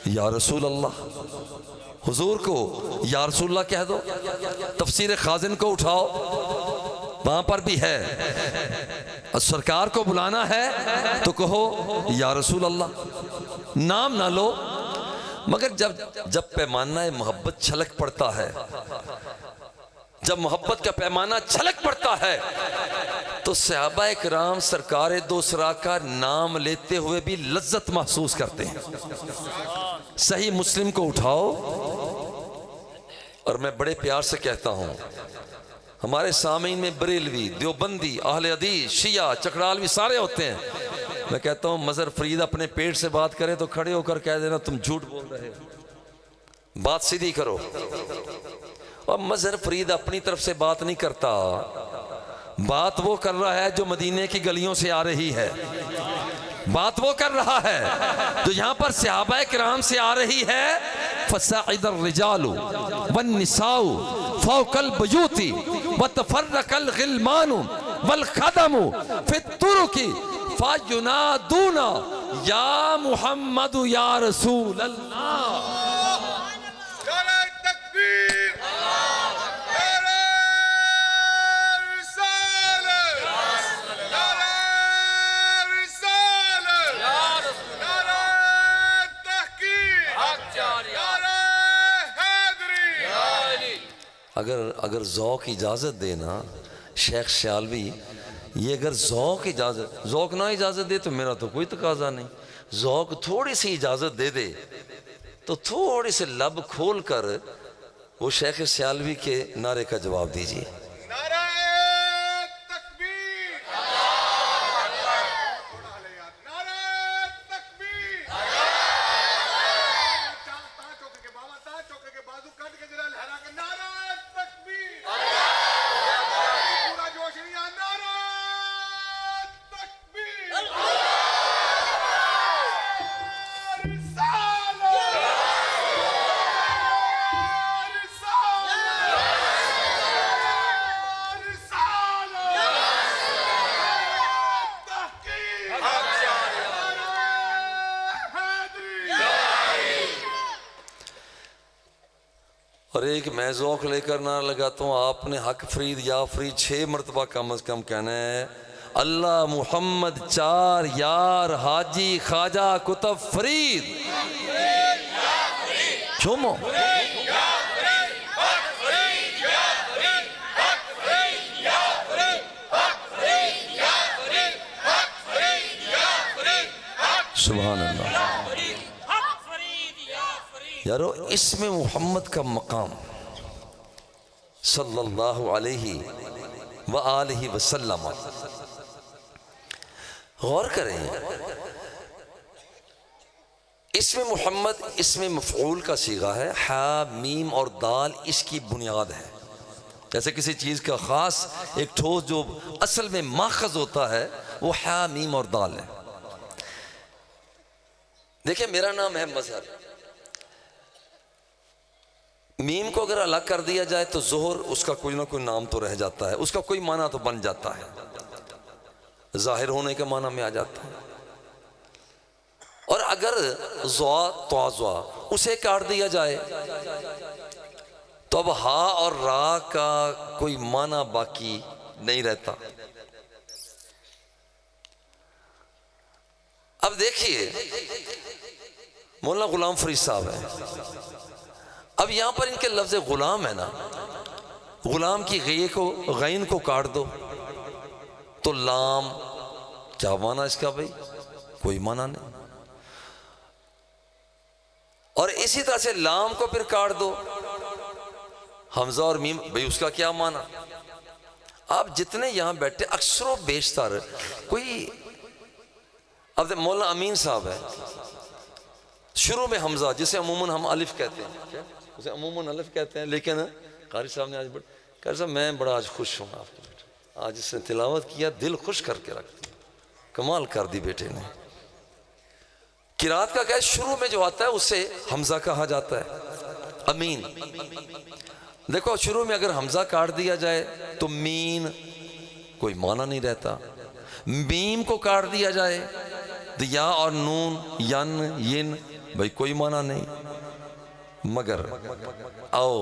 या रसूल अल्लाह, हुजूर को या रसूल अल्लाह कह दो। तफसीर खाजिन को उठाओ, वहां पर भी है, सरकार को बुलाना है तो कहो या रसूल अल्लाह, नाम ना लो। मगर जब पैमाना मोहब्बत छलक पड़ता है, जब मोहब्बत का पैमाना छलक पड़ता है तो सहाबा किराम सरकार दो सरा का नाम लेते हुए भी लज्जत महसूस करते हैं। सही मुस्लिम को उठाओ, और मैं बड़े प्यार से कहता हूं, हमारे सामीन में बरेलवी, देवबंदी, अहले हदीस, शिया, चकड़ालवी सारे होते हैं। मैं कहता हूं मजहर फरीद अपने पेट से बात करे तो खड़े होकर कह देना तुम झूठ बोल रहे हो, बात सीधी करो। और मजहर फरीद अपनी तरफ से बात नहीं करता, बात वो कर रहा है जो मदीने की गलियों से आ रही है, बात वो कर रहा है जो यहाँ पर सहाबा किराम से आ रही है। फसाइदर रिजालु वन्निसाउ फौकल बयूती वतफर्रकल गिलमानु वल खदमु फित्तुरुकी फयुनादूना या मुहम्मदु या रसूल अल्लाह। अगर ज़ौक़ इजाज़त देना शेख सियालवी, ये अगर ज़ौक़ इजाज़त, ज़ौक़ ना इजाज़त दे तो मेरा तो कोई तकाजा नहीं, ज़ौक़ थोड़ी सी इजाज़त दे दे तो थोड़ी सी लब खोल कर वो शेख सियालवी के नारे का जवाब दीजिए। और एक मैं ज़ौक़ लेकर ना लगाता हूँ, आपने हक फरीद या फरीद 6 मरतबा कम अज़ कम कहना है। अल्लाह मुहम्मद 4 यार हाजी ख्वाजा कुतुब फरीद झूमो। सुभान अल्लाह। यारो इसमें मोहम्मद का मकाम सल्लल्लाहु अलैहि व आलिहि वसल्लम, गौर करें, इसमें मोहम्मद इसमें मफ़ऊल का सीगा है, हा मीम और दाल इसकी बुनियाद है। जैसे किसी चीज़ का ख़ास एक ठोस जो असल में माखज़ होता है वो हा मीम और दाल है। देखिए मेरा नाम है मजहर, मीम को अगर अलग कर दिया जाए तो जोहर, उसका कोई ना कोई नाम तो रह जाता है, उसका कोई माना तो बन जाता है, जाहिर होने के माना में आ जाता है। और अगर ज़ुआ तवाज़ुआ उसे काट दिया जाए तो अब हा और रा का कोई माना बाकी नहीं रहता। अब देखिए मौलाना गुलाम फरीद साहब है, अब यहां पर इनके लफ्ज़ गुलाम है ना, गुलाम की गैन को काट दो तो लाम, क्या माना इसका भाई, कोई माना नहीं। और इसी तरह से लाम को फिर काट दो, हमजा और मीम, भाई उसका क्या माना। आप जितने यहां बैठे अक्सर बेशतर कोई, अब मौलाना अमीन साहब है, शुरू में हमजा जिसे अमूमन हम अलिफ कहते हैं, उसे अमूमन अलिफ कहते हैं, लेकिन कारी साहब ने आज कारी साहब मैं बड़ा आज खुश हूँ आपके बेटे, आज इसने तिलावत किया, दिल खुश करके रख दिया, कमाल कर दी बेटे ने। किरात का क्या शुरू में जो आता है उससे हमजा कहा जाता है, अमीन। देखो शुरू में अगर हमजा काट दिया जाए तो मीन कोई माना नहीं रहता, मीम को काट दिया जाए तो या और नून यन यिन, भाई कोई माना नहीं। मगर आओ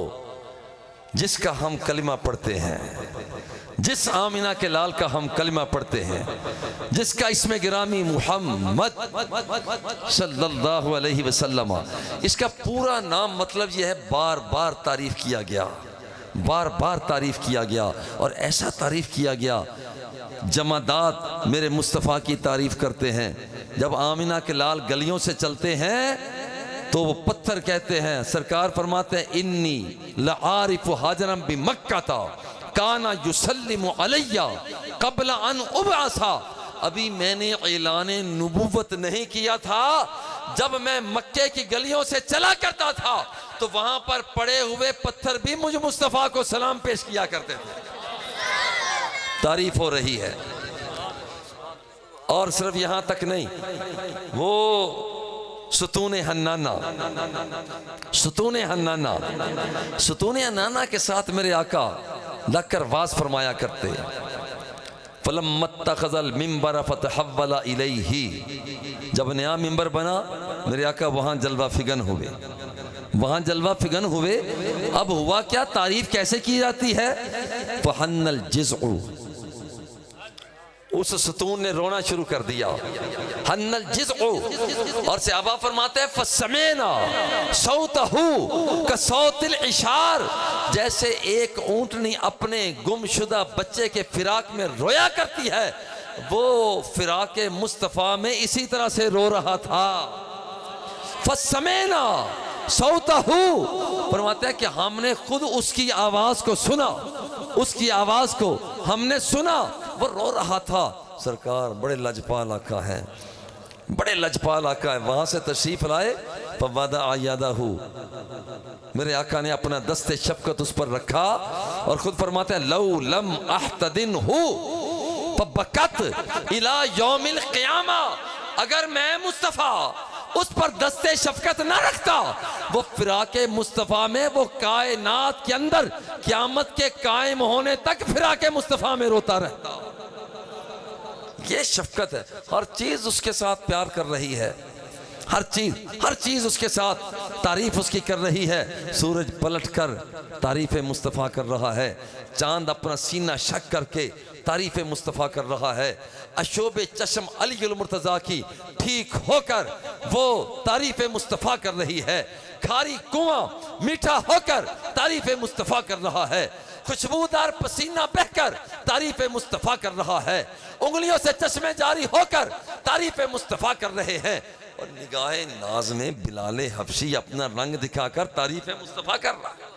जिसका हम कलिमा पढ़ते हैं, जिस आमिना के लाल का हम कलिमा पढ़ते हैं, जिसका इसमें गिरामी मुहम्मद सल्लल्लाहु अलैहि वसल्लम, इसका पूरा नाम मतलब यह है बार बार तारीफ किया गया, बार बार तारीफ किया गया। और ऐसा तारीफ किया गया, जमादात मेरे मुस्तफ़ा की तारीफ करते हैं। जब आमिना के लाल गलियों से चलते हैं तो वो पत्थर कहते हैं, सरकार फरमाते हैं इन्नी लआरिफु हाजरम बि मक्का था काना युसल्लिमु अलैया क़ब्ल अन उबअसा। अभी मैंने ऐलान नबुव्वत नहीं किया था, जब मैं मक्के की गलियों से चला करता था तो वहां पर पड़े हुए पत्थर भी मुझे मुस्तफ़ा को सलाम पेश किया करते थे। तारीफ हो रही है। और सिर्फ यहां तक नहीं, वो सुतूने हन्नाना, सुतूने हन्नाना, सुतूने हन्नाना के साथ मेरे आका लगकर वाज फरमाया करते, फलम्मत्तखज़ल मिंबर फतहव्वला इलैहि, जब नया मिंबर बना मेरे आका वहां जलवा फिगन हुए, वहां जलवा फिगन हुए। अब हुआ क्या, तारीफ कैसे की जाती है, फहन्नल जिज़उ, उस सतून ने रोना शुरू कर दिया, हन्नल जिज़उ। और सहाबा फरमाते हैं फसमेना सौतहु कसौतिल इशार, जैसे एक ऊंटनी अपने गुमशुदा बच्चे के फिराक में रोया करती है, वो फिराक मुस्तफ़ा में इसी तरह से रो रहा था। फसमेना सौतहु, फरमाते हैं कि हमने खुद उसकी आवाज को सुना, उसकी आवाज को हमने सुना, वो रो रहा था। सरकार बड़े लजपाल आका है, बड़े लजपाल आका है। वहां से तशरीफ लाए, फवादा आयादाहु, मेरे आका ने अपना दस्ते शफकत उस पर रखा और खुद फरमाते हैं लौ लम अहतदिन हु फबकत इला यौमिल क़ियामा, अगर मैं मुस्तफ़ा उस पर दस्ते शफकत ना रखता, वो फिराके मुस्तफ़ा में, वो कायनात के अंदर क़यामत के कायम होने तक फिराके मुस्तफ़ा में रोता रहता। ये शफकत है, हर चीज उसके साथ प्यार कर रही है, हर चीज उसके साथ तारीफ उसकी कर रही है। सूरज पलटकर तारीफ मुस्तफ़ा कर रहा है, चांद अपना सीना शक करके तारीफ मुस्तफ़ा कर रहा है, अशोबे चश्म अली मुर्तज़ा की ठीक होकर वो तारीफ मुस्तफ़ा कर रही है, खारी कुआं मीठा होकर तारीफ मुस्तफ़ा कर रहा है। खुशबूदार पसीना बहकर तारीफ मुस्तफ़ा कर रहा है, उंगलियों से चश्मे जारी होकर तारीफ मुस्तफ़ा कर रहे हैं, और निगाहे नाज में बिलाल हबशी अपना रंग दिखाकर तारीफ मुस्तफ़ा कर रहा है।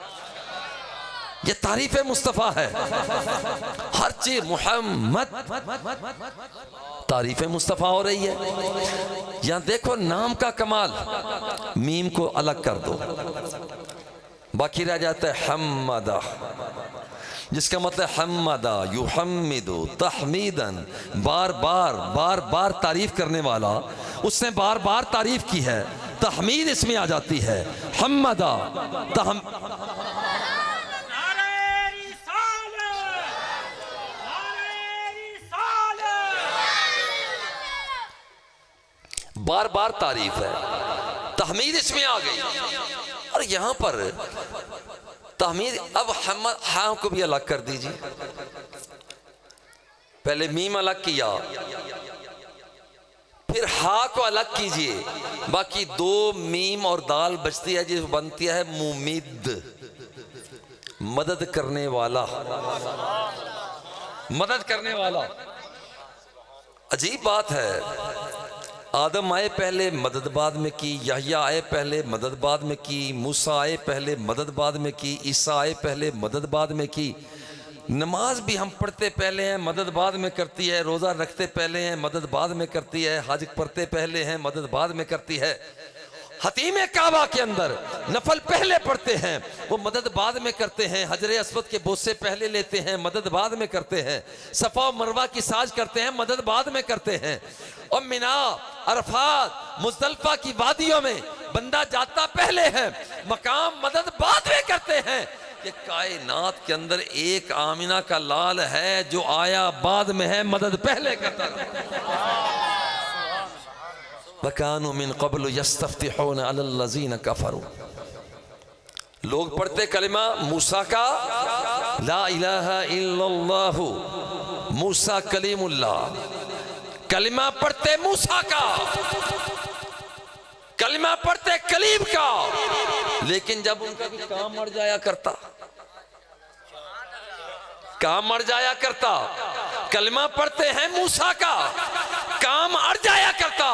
ये तारीफ मुस्तफ़ा है। हर चीज मुहम्मद, तारीफ मुस्तफ़ा हो रही है। यहां देखो नाम का कमाल, मीम को अलग कर दो, बाकी रह जाता है हम्मदा, जिसका मतलब हम्मदा युहम्मिदु तहमीदन, बार बार बार बार तारीफ करने वाला, उसने बार बार तारीफ की है, तहमीद इसमें आ जाती है। हम्मदा बार बार तारीफ है, तहमीद इसमें आ गई। और यहां पर तहमीद, अब हम हाँ को भी अलग कर दीजिए, पहले मीम अलग किया, फिर हा को अलग कीजिए, बाकी दो मीम और दाल बचती है, जिस बनती है मुमिद, मदद करने वाला, मदद करने वाला। अजीब बात है, आदम आए पहले, मदद बाद में की, यहया आए पहले, मदद बाद में की, मूसा आए पहले, मदद बाद में की, ईसा आए पहले, मदद बाद में की। नमाज भी हम पढ़ते पहले हैं, मदद बाद में करती है, रोज़ा रखते पहले हैं, मदद बाद में करती है, हज पढ़ते पहले हैं, मदद बाद में करती है। हतीम काबा के अंदर नफल पहले पढ़ते हैं, वो मदद बाद में करते हैं, हजरे अस्वद के बोसे पहले लेते हैं, मदद बाद में करते हैं, सफा मरवा की साज करते हैं, मदद बाद में करते हैं, और मिना अरफात मुज़दलिफा की वादियों में बंदा जाता पहले है, मकाम मदद बाद में करते हैं। ये कायनात के अंदर एक आमिना का लाल है जो आया बाद में है, मदद पहले करता था। वकानु मिन क़ब्लु यस्तफ्तिहूना अलल्लज़ीना कफ़रू, लोग पढ़ते कलिमा मूसा का, ला इलाहा इल्लल्लाहु मूसा कलीमुल्लाह, कलिमा पढ़ते मूसा का, कलिमा पढ़ते कलीम का, लेकिन जब उनका भी काम मर जाया करता, काम मर जाया करता, कलिमा पढ़ते हैं मूसा का, काम अड़ जाया करता,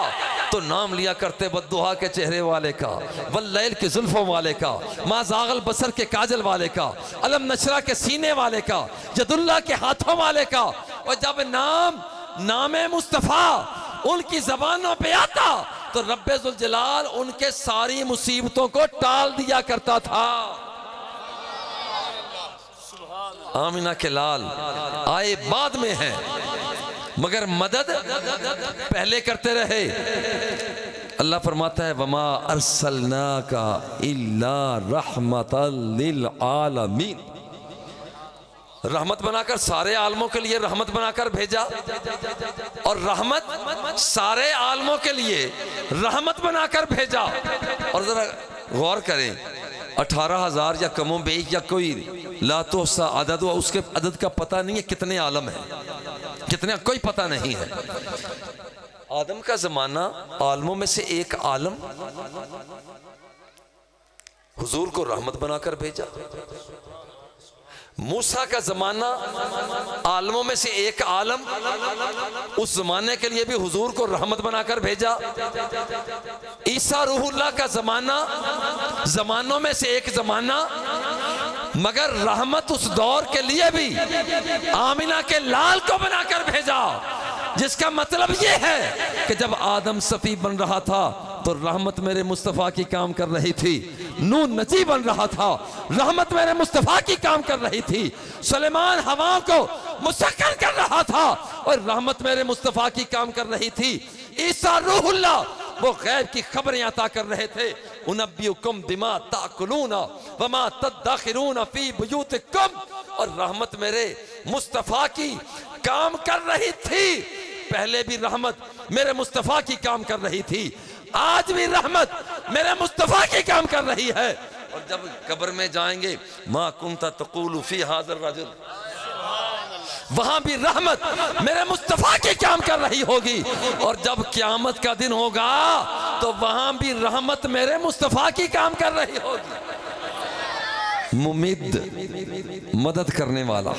तो नाम लिया करते बद्दुहा के चेहरे वाले का, वल्लैल के जुल्फों वाले का, मा ज़ाग़ल बसर के काजल वाले का, अलम नशरा के सीने वाले का, जदुल्ला के हाथों वाले का। और जब नामे मुस्तफ़ा उनकी जबानों पे आता तो रब्बे जुल जलाल उनके सारी मुसीबतों को टाल दिया करता था। आमिना के लाल आए बाद में हैं, मगर मदद पहले करते रहे। अल्लाह फरमाता है वमा अरसलनाका इल्ला रहमतल लिल आलमीन, रहमत बनाकर सारे आलमों के लिए रहमत बनाकर भेजा, और रहमत सारे आलमों के लिए रहमत बनाकर भेजा। और जरा गौर करें, 18,000 या कमो बेच या कोई लातोसा अदद, उसके अदद का पता नहीं है कितने आलम है, कितने कोई पता नहीं है। आदम का जमाना आलमों में से एक आलम हुजूर को रहमत बनाकर भेजा। मूसा का जमाना आलमों में से एक आलम, उस जमाने के लिए भी हुजूर को रहमत बनाकर भेजा। ईसा रूहुल्लाह का जमाना जमानों में से एक जमाना, मगर रहमत उस दौर के लिए भी आमिना के लाल को बनाकर भेजा। जिसका मतलब ये है कि जब आदम सफी बन रहा था तो रहमत मेरे मुस्तफ़ा की काम कर रही थी, नून नजी बन रहा था, रहमत मेरे मुस्तफ़ा की काम कर रही थी, सुलेमान हवा को मुसक्कर कर रहा था और रहमत मेरे मुस्तफ़ा की काम कर रही थी। ईसा रूहुल्लाह वो गैब की खबरें अता कर रहे थे। उनब्बिउकुम बिमा ताकुलूना वमा तदखिरून फी बुयूतिकुम, और रहमत मेरे मुस्तफ़ा की काम कर रही थी। पहले भी रहमत मेरे मुस्तफ़ा की काम कर रही थी, आज भी रहमत मेरे मुस्तफ़ा की काम कर रही है। और जब कब्र में जाएंगे मा कुंता तक़ूलु फी हाज़र रजुल, वहां भी रहमत मेरे मुस्तफ़ा की काम कर रही होगी। और जब क़यामत का दिन होगा तो वहां भी रहमत मेरे मुस्तफ़ा की काम कर रही होगी। मुमिद मदद करने वाला।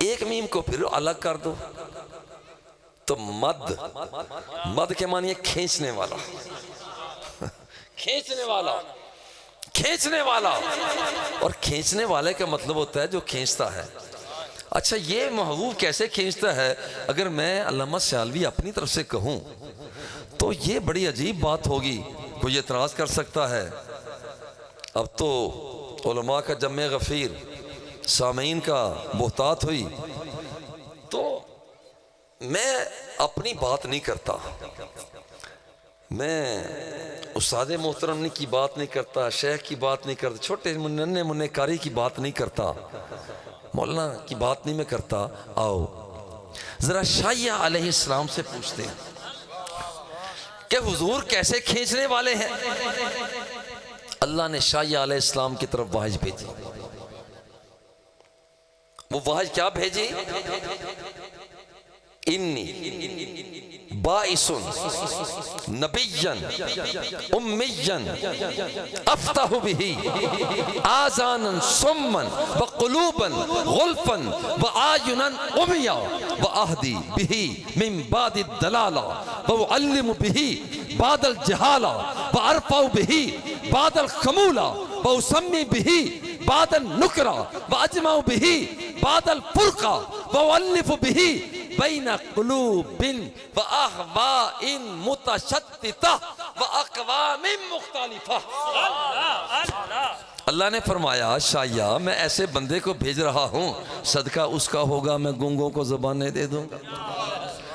एक मीम को फिर अलग कर दो तो मद के मानिए खींचने वाला, खींचने वाला, खींचने वाला। और खींचने वाले का मतलब होता है जो खींचता है। अच्छा, ये महबूब कैसे खींचता है? अगर मैं अल्लामा सियालवी अपनी तरफ से कहूं तो ये बड़ी अजीब बात होगी, कोई एतराज कर सकता है। अब तो उलमा का जम्मे गफीर, सामीन का बोहतात हुई, तो मैं अपनी बात नहीं करता, मैं उस्ताद मोहतरम की बात नहीं करता, शेख की बात नहीं करता, छोटे नन्हे मुन्ने कारी की बात नहीं करता, मौलाना की बात नहीं मैं करता। आओ जरा शाइया अलैहिस्सलाम से पूछते हैं कि हुजूर कैसे खींचने वाले हैं। अल्लाह ने शाइया अलैहिस्सलाम की तरफ वाहिज भेजी। वो वाहिज क्या भेजी? इन्नी बाइसुन नबिय्यन उम्मिय्यन अफ्ताहु बिही आज़ानन सुम्मन व क़ुलूबन गुल्फन व आयुनन उमिया व अहदी बिही मिन बादि दलाला व उअल्लिमु बिही बादल जहाला व अरफ़उ बिही बादल खमूला व उसम्मी बिही बादल नुकरा व अजमाउ बिही बादल फुरका व उअल्लिफु बिही बैन क़ुलूबिन व अहवाइन मुतशत्तिता व अक़वामिन मुख्तलिफा। अल्लाह ने फरमाया, शाया मैं ऐसे बंदे को भेज रहा हूँ, सदका उसका होगा मैं गूंगों को ज़बानें दे दूंगा।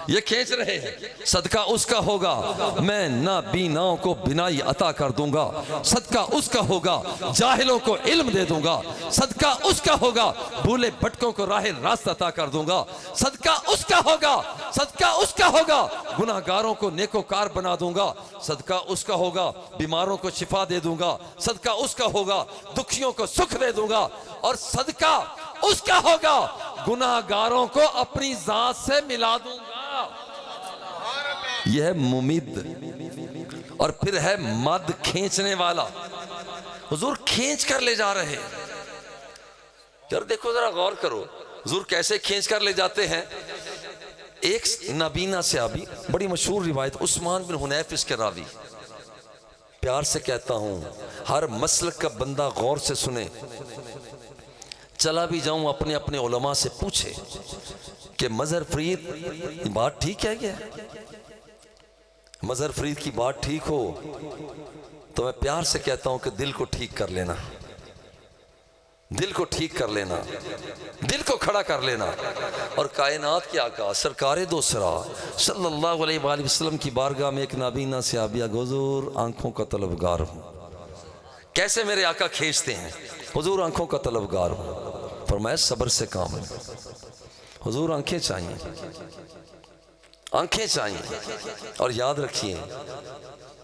ये खींच रहे हैं, सदका उसका होगा मैं ना बीनाओं को बिनाई अता कर दूंगा, सदका उसका होगा जाहिलों को इल्म दे दूंगा, सदका उसका होगा भूले भटकों को राह रास्त अता कर दूंगा, सदका उसका होगा, सदका उसका होगा गुनाहगारों को नेकोकार बना दूंगा, सदका उसका होगा बीमारों को शिफा दे दूंगा, सदका उसका होगा दुखियों को सुख दे दूंगा, और सदका उसका होगा गुनाहगारों को अपनी जात से मिला दूंगा। यह है मुमिद। और फिर है मद, खींचने वाला। हुजूर खींच कर ले जा रहे हैं। यार देखो जरा गौर करो, हुजूर कैसे खींच कर ले जाते हैं। एक नबीना सहाबी, बड़ी मशहूर रिवायत, उस्मान बिन हुनैफ इसके रावी। प्यार से कहता हूं हर मसलक का बंदा गौर से सुने। चला भी जाऊं अपने अपने उलमा से पूछे कि मजहर फरीद बात ठीक है क्या? मजहर फरीद की बात ठीक हो तो मैं प्यार से कहता हूं कि दिल को ठीक कर लेना, दिल को ठीक कर लेना, दिल को खड़ा कर लेना। और कायनात के आका सरकारे दो सरा सल्लल्लाहु अलैहि वसल्लम की बारगाह में एक नाबीना सहाबिया, हुजूर आंखों का तलबगार हूं। कैसे मेरे आका खींचते हैं? हुजूर आंखों का तलबगार हूं। फरमाया सब्र से काम है। हुजूर आंखें चाहिए, आंखें चाहिए। और याद रखिए,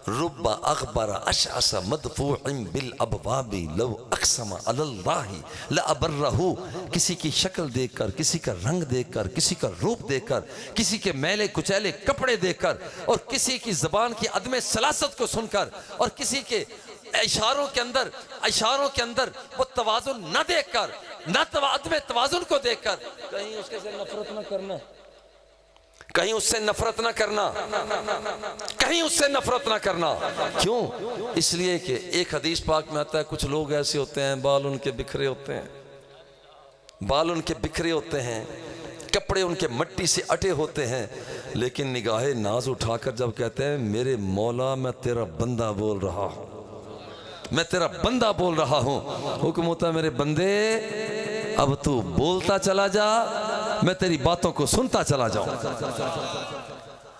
रुब्बा अखबर अशअसा मदफूइन बिल अबवाबी लौ अक़सम अलल्लाहि लअबर्रहु। किसी की शक्ल देखकर, किसी का रंग देखकर, किसी का रूप देखकर, किसी के मैले कुचैले कपड़े देखकर, और किसी की ज़बान की अदम सलासत को सुनकर, और किसी के इशारों के अंदर वो तवाज़ुन न देखकर, न अदम तवाज़ुन को देखकर कहीं उसके से नफरत न करना, कहीं उससे नफरत ना करना, कहीं उससे नफरत ना करना। क्यों? इसलिए कि एक हदीस पाक में आता है, कुछ लोग ऐसे होते हैं बाल उनके बिखरे होते हैं, बाल उनके बिखरे होते हैं, कपड़े उनके मट्टी से अटे होते हैं, लेकिन निगाहे नाज उठाकर जब कहते हैं मेरे मौला मैं तेरा बंदा बोल रहा हूं, मैं तेरा बंदा बोल रहा हूं, हुक्म होता है मेरे बंदे अब तू बोलता चला जा, मैं तेरी बातों को सुनता चला जाऊं।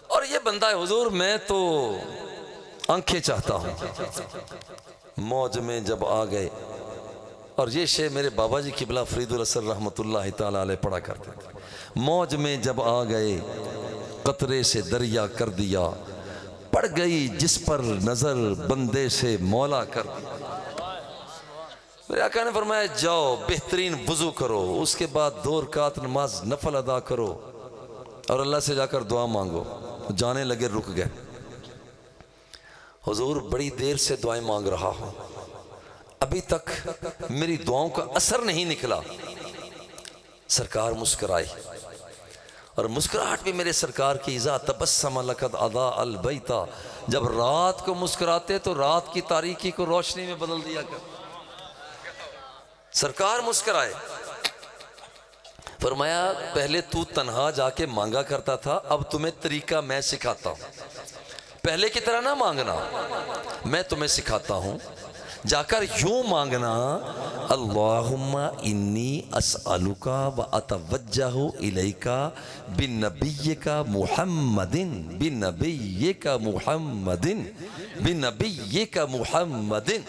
और ये बंदा है, हुजूर मैं तो आंखें चाहता हूं। मौज में जब आ गए, और ये शेर मेरे बाबा जी किबला फरीदुल असर रहमतुल्लाह ताला अलैह पढ़ा करते थे। मौज में जब आ गए कतरे से दरिया कर दिया, पड़ गई जिस पर नजर बंदे से मौला कर दिया। मेरे आका ने फरमाया जाओ बेहतरीन वुजू करो, उसके बाद 2 रकात नमाज नफल अदा करो और अल्लाह से जाकर दुआ मांगो। जाने लगे, रुक गए। हुजूर बड़ी देर से दुआएं मांग रहा हूँ, अभी तक मेरी दुआओं का असर नहीं निकला। सरकार मुस्कुराए और मुस्कुराहट भी मेरे सरकार की इज़ा तबस्सम लक़द अदा अल बैता, जब रात को मुस्कुराते तो रात की तारीकी को रोशनी में बदल दिया कर। सरकार मुस्कुराए, फरमाया पहले तू तन्हा जाके मांगा करता था, अब तुम्हें तरीका मैं सिखाता हूं। पहले की तरह ना मांगना, मैं तुम्हें सिखाता हूं। जाकर यूं मांगना, अल्लाहुम्मा इन्नी अस्अलुका व अतवज्जहु इलैका बिन्नबिय्यिका मुहम्मदिन बिन्नबिय्यिका मुहम्मदिन बिन्नबिय्यिका मुहम्मदिन।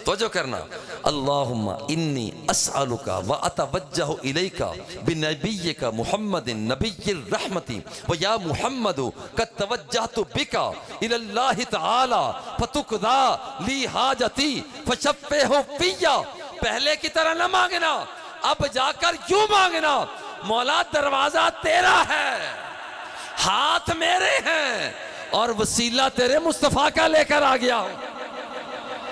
तवज्जो करना, अल्लाहुम्मा इन्नी अस्अलुका व अतवज्जहु इलैका बिन्नबिय्यिका मुहम्मदिन नबिय्यिर रहमति व या मुहम्मदु कद तवज्जहतु बिका इलल्लाहि तआला फतुकदा ली हाजती फशफ़्फ़िहु फिय्या। पहले की तरह न मांगना, अब जाकर यूं मांगना, मौला दरवाजा तेरा है, हाथ मेरे हैं और वसीला तेरे मुस्तफा का लेकर आ गया हूं।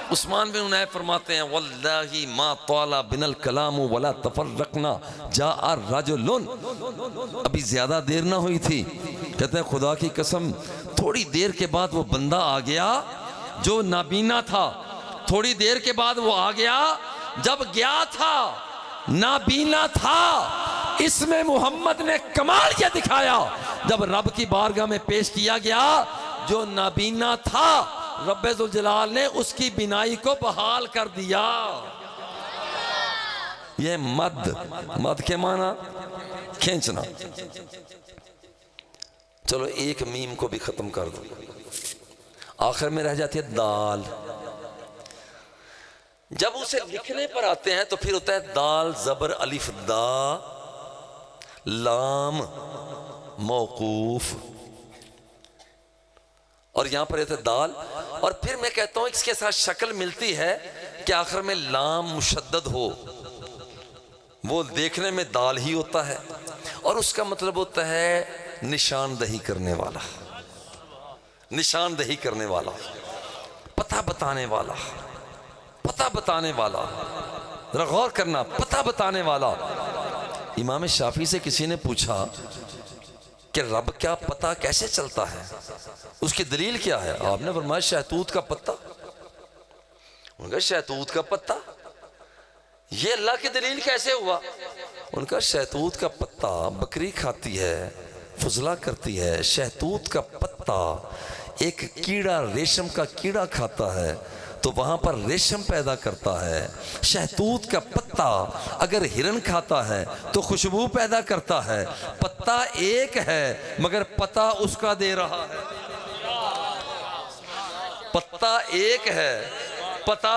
उस्मान बिन उनैस फरमाते हैं, वल्लाही मा तौला बिनल कलामु वला तफर्रकना जाअ रजुलुन। अभी ज्यादा देर ना हुई थी, कहते हैं खुदा की कसम थोड़ी देर के बाद वो बंदा आ गया जो नाबीना था। थोड़ी देर के बाद वो आ गया, जब गया था नाबीना था। इसमें मोहम्मद ने कमाल क्या दिखाया, जब रब की बारगाह में पेश किया गया, जो नाबीना था रब्बे जुल जलाल ने उसकी बिनाई को बहाल कर दिया। ये मद के माना खींचना। चलो एक मीम को भी खत्म कर दो, आखिर में रह जाती है दाल। जब उसे लिखने पर आते हैं तो फिर होता है दाल जबर अलिफ दा लाम मौकूफ, और यहां पर रहता है दाल। और फिर मैं कहता हूं इसके साथ शक्ल मिलती है कि आखिर में लाम मुशद्दद हो, वो देखने में दाल ही होता है और उसका मतलब होता है निशानदही करने वाला, निशानदही करने वाला, पता बताने वाला, पता बताने वाला। जरा गौर करना, पता बताने वाला। इमाम शाफी से किसी ने पूछा कि रब क्या पता कैसे चलता है, उसकी दलील क्या है? आपने फरमाया शहतूत का पत्ता। उनका शहतूत का पत्ता, ये अल्लाह की दलील कैसे हुआ? उनका शहतूत का पत्ता बकरी खाती है, फुजला करती है। शहतूत का पत्ता एक कीड़ा, रेशम का कीड़ा खाता है तो वहां पर रेशम पैदा करता है। शहतूत का पत्ता अगर हिरन खाता है तो खुशबू पैदा करता है। पत्ता एक है मगर पता उसका दे रहा है। पत्ता एक है, पता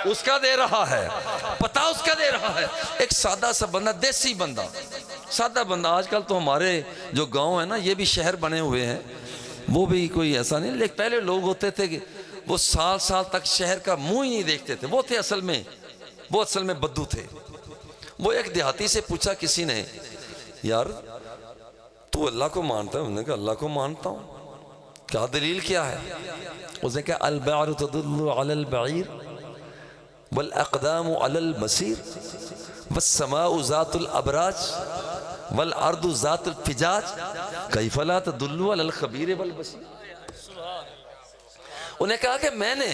उसका दे रहा है, पता उसका दे रहा है। एक सादा सा बंदा, देसी बंदा, सादा बंदा। आजकल तो हमारे जो गांव है ना, ये भी शहर बने हुए हैं, वो भी कोई ऐसा नहीं। लेकिन पहले लोग होते थे कि वो साल साल तक शहर का मुंह ही नहीं देखते थे। वो थे असल में, वो असल में बद्दू थे। वो एक देहाती से पूछा किसी ने, यार तू अल्लाह को मानता है? उन्होंने कहा अल्लाह को मानता हूँ। क्या दलील क्या है? उसने कहा अल बअर तदुल्लु अलल बईर वल अक़दामु अलल मसीर वस समाउ ज़ातुल अबराज वल अर्दु ज़ातुल फिजाज कैफ़ ला तदुल्लु अलल खबीर वल बसीर। उन्हें कहा कि मैंने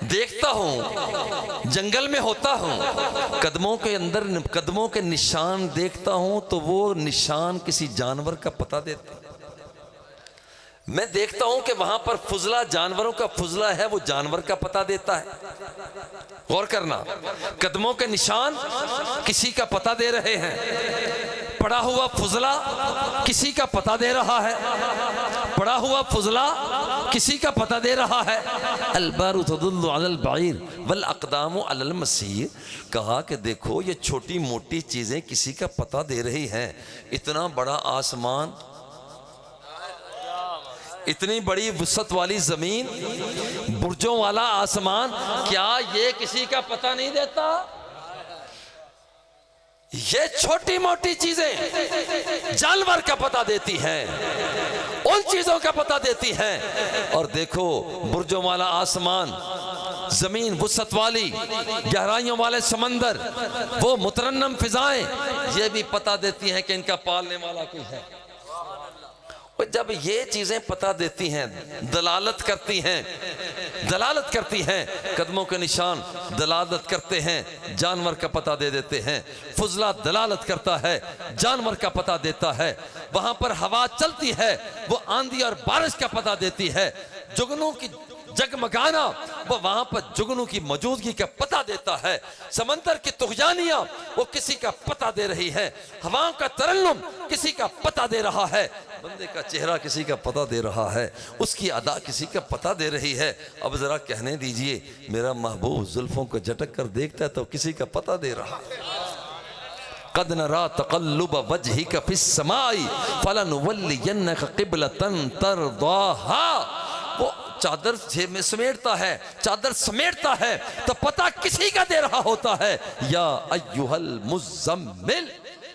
देखता हूं, जंगल में होता हूं, कदमों के अंदर कदमों के निशान देखता हूं तो वो निशान किसी जानवर का पता देता है। मैं देखता हूं कि वहां पर फुजला, जानवरों का फुजला है, वो जानवर का पता देता है। गौर करना, कदमों के निशान किसी का पता दे रहे हैं, पड़ा हुआ फुजला किसी का पता दे रहा है, पड़ा हुआ फुजला किसी का पता दे रहा है। अलबारु तदुल्लु अलल बईर वल अक़दामु अलल मसीर। कहा कि देखो ये छोटी मोटी चीजें किसी का पता दे रही हैं। इतना बड़ा आसमान, इतनी बड़ी वुसअत वाली जमीन, बुर्जों वाला आसमान, क्या ये किसी का पता नहीं देता? ये छोटी मोटी चीजें जानवर का पता देती हैं, उन चीजों का पता देती हैं। और देखो बुर्जों वाला आसमान, जमीन वुसअत वाली, गहराइयों वाले समंदर, वो मुतरन्नम फिजाएं, ये भी पता देती हैं कि इनका पालने वाला कोई है। और जब ये चीजें पता देती हैं, दलालत करती हैं, कदमों के निशान दलालत करते हैं, जानवर का पता दे देते हैं, फुजला दलालत करता है, जानवर का पता देता है, वहां पर हवा चलती है वो आंधी और बारिश का पता देती है, जुगनू की जगमगाना वो वहां पर जुगनू की मौजूदगी का पता देता है, समंदर की तुगयानियां वो किसी का पता दे रही है, हवाओं का तरन्नुम किसी का पता दे रहा है, बंदे का चेहरा किसी का पता दे रहा है, उसकी अदा किसी का पता दे रही है। अब जरा कहने दीजिए, मेरा महबूब जुल्फों को झटक कर देखता है तो किसी का पता दे रहा है। कद नरा तक़ल्लुब वजहिका फिस समाई फलनुवल्लियन्नका क़िबलतन तरदाहा। वो चादर में समेटता है, चादर समेटता है तो पता किसी का दे रहा होता है। या अय्युहल मुज़्ज़म्मिल,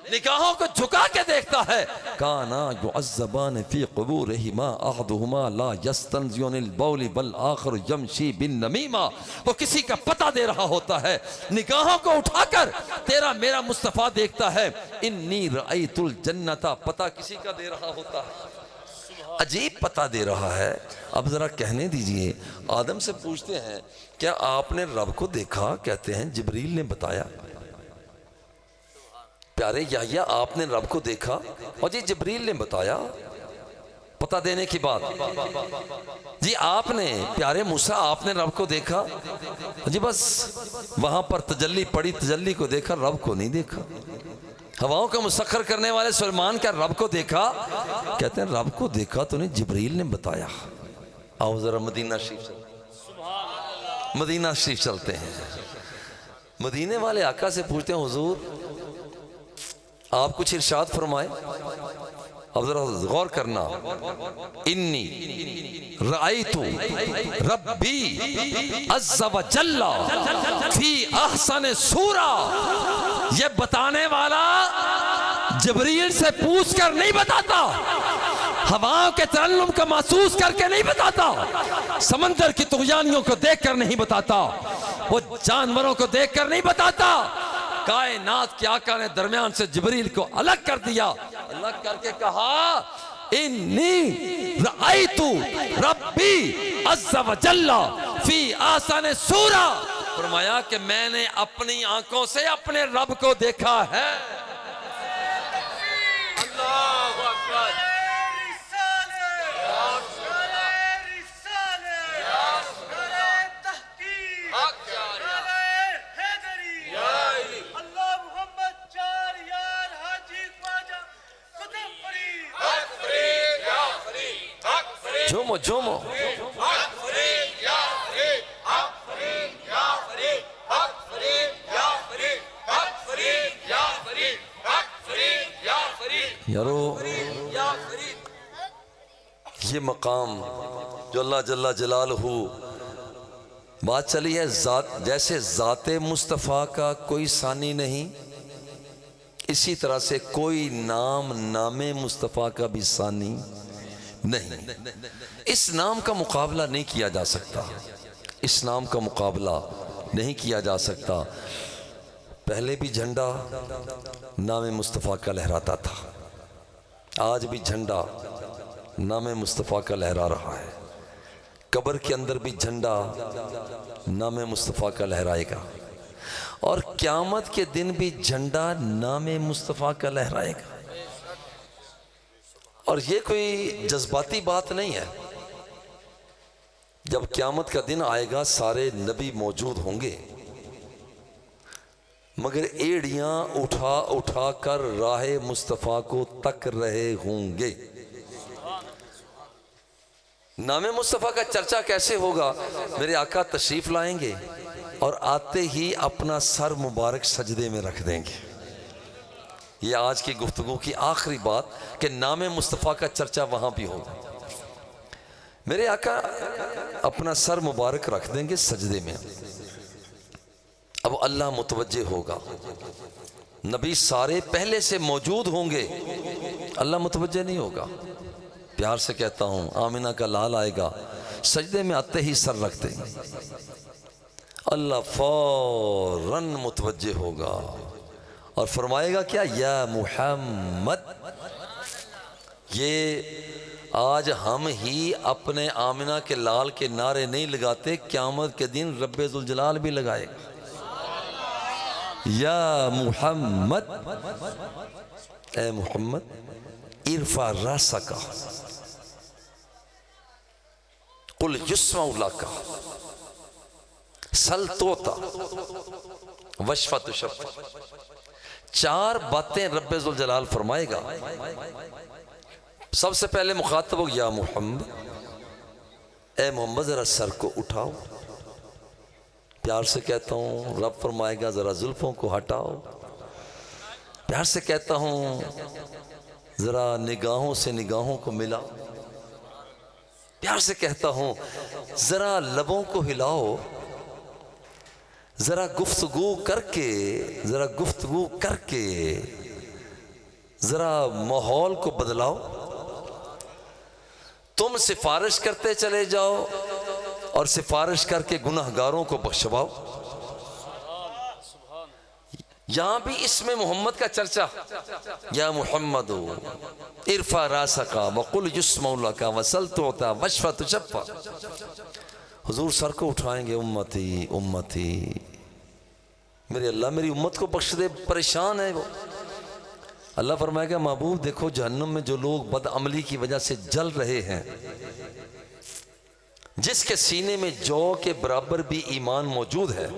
निगाहों को झुका के देखता है। काना युअज़्ज़बान फी क़ुबूरिहिमा अहदुहुमा ला यस्तंज़ियुनिल बौली बल आखिर यमशी बिन नमीमा। वो किसी का पता दे रहा होता है। निगाहों को उठाकर तेरा मेरा मुस्तफ़ा देखता है। इन्नी रअयतुल जन्नता, पता किसी का दे रहा होता है, अजीब पता दे रहा है। अब जरा कहने दीजिए, आदम से पूछते हैं क्या आपने रब को देखा? कहते हैं जिब्रील ने बताया। प्यारे याह्या, आपने रब को देखा? और जी जिब्रील ने बताया। पता देने की बात जी, आपने प्यारे मूसा आपने रब को देखा? जी बस वहां पर तजल्ली पड़ी, तजल्ली को देखा, रब को नहीं देखा। हवाओं का मुसख्खर करने वाले सुलेमान क्या रब को देखा? कहते हैं रब को देखा तो नहीं, जिब्रील ने बताया। आओ जरा मदीना शरीफ, मदीना शरीफ चलते हैं। मदीने वाले आका से पूछते हैं हुजूर आप कुछ इरशाद फरमाए। अब जरा गौर करना। इन्नी रअयतु रब्बी अज़्ज़ व जल्ला फी अहसन सूरा। ये बताने वाला जिब्रील से पूछ कर नहीं बताता, हवाओं के तरन्नुम को महसूस करके नहीं बताता, समंदर की तुगयानियों को देखकर नहीं बताता, वो जानवरों को देखकर नहीं बताता। कायनात के आका ने दरमियान से जिब्रील को अलग कर दिया, अलग करके कहा इन्नी रअयतु रब्बी अज़्ज़ व जल्ला फी आसन सूरा। फरमाया कि मैंने अपनी आंखों से अपने रब को देखा है। अल्लाहु अकबर। झूमो झूमो। यारो ये मकाम जो अल्लाह जल्ला जलालहू, बात चली है जैसे ज़ाते मुस्तफ़ा का कोई सानी नहीं, इसी तरह से कोई नाम नामे मुस्तफ़ा का भी सानी नहीं। इस नाम का मुकाबला नहीं किया जा सकता, इस नाम का मुकाबला नहीं किया जा सकता। पहले भी झंडा नामे मुस्तफ़ा का लहराता था, आज भी झंडा नामे मुस्तफ़ा का लहरा रहा है। कब्र के अंदर भी झंडा नामे मुस्तफ़ा का लहराएगा और क़यामत के दिन भी झंडा नामे मुस्तफ़ा का लहराएगा। और ये कोई जज्बाती बात नहीं है। जब क़यामत का दिन आएगा सारे नबी मौजूद होंगे, मगर एड़ियां उठा उठा कर राहे मुस्तफ़ा को तक रहे होंगे। नामे मुस्तफ़ा का चर्चा कैसे होगा? मेरे आका तशरीफ लाएंगे और आते ही अपना सर मुबारक सजदे में रख देंगे। ये आज की गुफ्तगू की आखिरी बात कि नामे मुस्तफ़ा का चर्चा वहां भी होगा। मेरे आका अपना सर मुबारक रख देंगे सजदे में। अब अल्लाह मुतवज्जे होगा, नबी सारे पहले से मौजूद होंगे, अल्लाह मुतवज्जे नहीं होगा। प्यार से कहता हूं, आमिना का लाल आएगा, सजदे में आते ही सर रख देंगे। अल्लाह फौरन मुतवज्जे होगा और फरमाएगा क्या, या मुहम्मद। ये आज हम ही अपने आमिना के लाल के नारे नहीं लगाते, क़यामत के दिन रब्बे ज़ुल जलाल भी लगाएगा। या मुहम्मद, ए मुहम्मद इरफा रासका कुल युस्मउ लका सल तोता वशफा तुशफ़ा। चार बातें रब्बे ज़ुल जलाल फरमाएगा। सबसे पहले मुखातब हो, या मुहम्मद, ए मोहम्मद ज़रा सर को उठाओ। प्यार से कहता हूँ, रब फरमाएगा ज़रा जुल्फ़ों को हटाओ। प्यार से कहता हूँ, ज़रा निगाहों से निगाहों को मिलाओ। प्यार से कहता हूँ, ज़रा लबों को हिलाओ। ज़रा गुफ्तगू करके, ज़रा गुफ्तगू करके ज़रा माहौल को बदलाओ। तुम सिफारिश करते चले जाओ और सिफारिश करके गुनहगारों को बख्शवाओ। यहां भी इसमें मोहम्मद का चर्चा, या मोहम्मद इरफा रासका वकुल युस्मउ लका वसल तोता वशफा तुशफ़ा। हुजूर सर को उठाएंगे, उम्मती उम्मती, मेरे अल्लाह मेरी उम्मत को बख्श दे, परेशान है वो। अल्लाह फरमाएगा, महबूब देखो जहन्नुम में जो लोग बदअमली की वजह से जल रहे हैं, जिसके सीने में जौ के बराबर भी ईमान मौजूद है,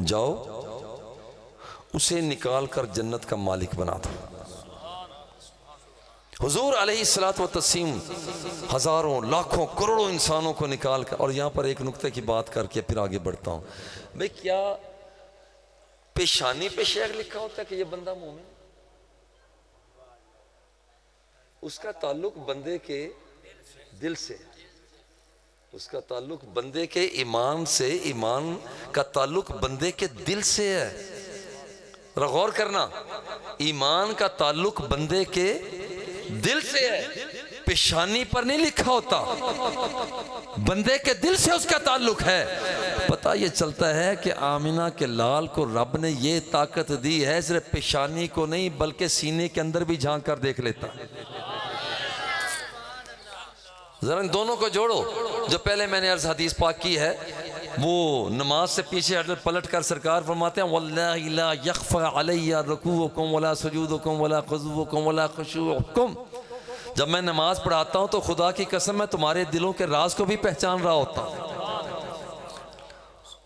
जाओ उसे निकाल कर जन्नत का मालिक बना दो। हुजूर अलैहिस्सलातु व तस्लीम हजारों लाखों करोड़ों इंसानों को निकाल कर, और यहां पर एक नुक्ते की बात करके फिर आगे बढ़ता हूं। भाई क्या पेशानी पे शेख लिखा होता है कि ये बंदा मोमिन? उसका ताल्लुक बंदे के दिल से, उसका ताल्लुक बंदे के ईमान से, ईमान का ताल्लुक बंदे के दिल से है। गौर करना, ईमान का ताल्लुक बंदे के दिल से है, पेशानी पर नहीं लिखा होता, बंदे के दिल से उसका ताल्लुक है। पता ये चलता है कि आमिना के लाल को रब ने ये ताकत दी है, सिर्फ पेशानी को नहीं बल्कि सीने के अंदर भी झांक कर देख लेता। जरा इन दोनों को जोड़ो। जो पहले मैंने अर्ज हदीस पाक की है, वो नमाज से पीछे हट पलट कर सरकार फरमाते हैं, वल्लाहि ला यख्फा अलैया रुकूउकुम वला सुजूदुकुम वला खुज़ूउकुम वला खुशूउकुम। जब मैं नमाज पढ़ाता हूँ तो खुदा की कसम मैं तुम्हारे दिलों के राज को भी पहचान रहा होता हूँ।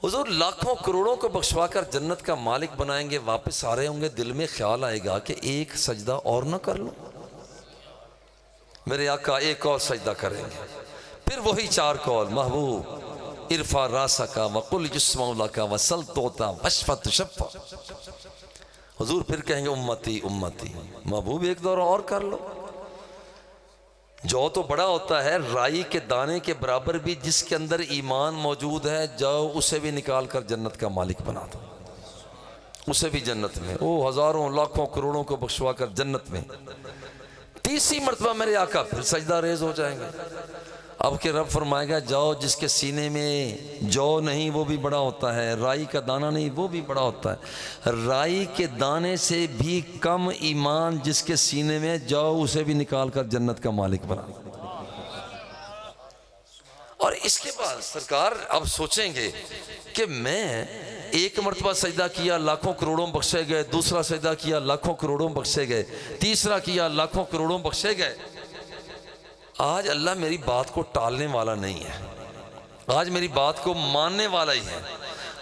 हुजूर लाखों करोड़ों को बख्शवा कर जन्नत का मालिक बनाएंगे, वापस आ रहे होंगे, दिल में ख्याल आएगा कि एक सजदा और ना कर लूँ। मेरे आका एक और सजदा करेंगे, फिर वही चार कौल, महबूब इरफा रासका वकुल युस्मउ लका वसल तोता वशफा तुशफ़ा। हुजूर फिर कहेंगे, उम्मती उम्मती, महबूब एक दौर और कर लो। जौ तो बड़ा होता है, राई के दाने के बराबर भी जिसके अंदर ईमान मौजूद है, जाओ उसे भी निकाल कर जन्नत का मालिक बना दो, उसे भी जन्नत में, वो हजारों लाखों करोड़ों को बख्शवा कर जन्नत में। तीसरी मरतबा मेरे आका फिर सजदा रेज हो जाएंगे। अब के रब फरमाएगा, जाओ जिसके सीने में जौ नहीं वो भी बड़ा होता है, राई का दाना नहीं वो भी बड़ा होता है, राई के दाने से भी कम ईमान जिसके सीने में, जाओ उसे भी निकाल कर जन्नत का मालिक बना। और इसके बाद सरकार अब सोचेंगे कि मैं एक मरतबा सजदा किया लाखों करोड़ों बख्शे गए, दूसरा सजदा किया लाखों करोड़ों बख्शे गए, तीसरा किया लाखों करोड़ों बख्शे गए। आज अल्लाह मेरी बात को टालने वाला नहीं है, आज मेरी बात को मानने वाला ही है।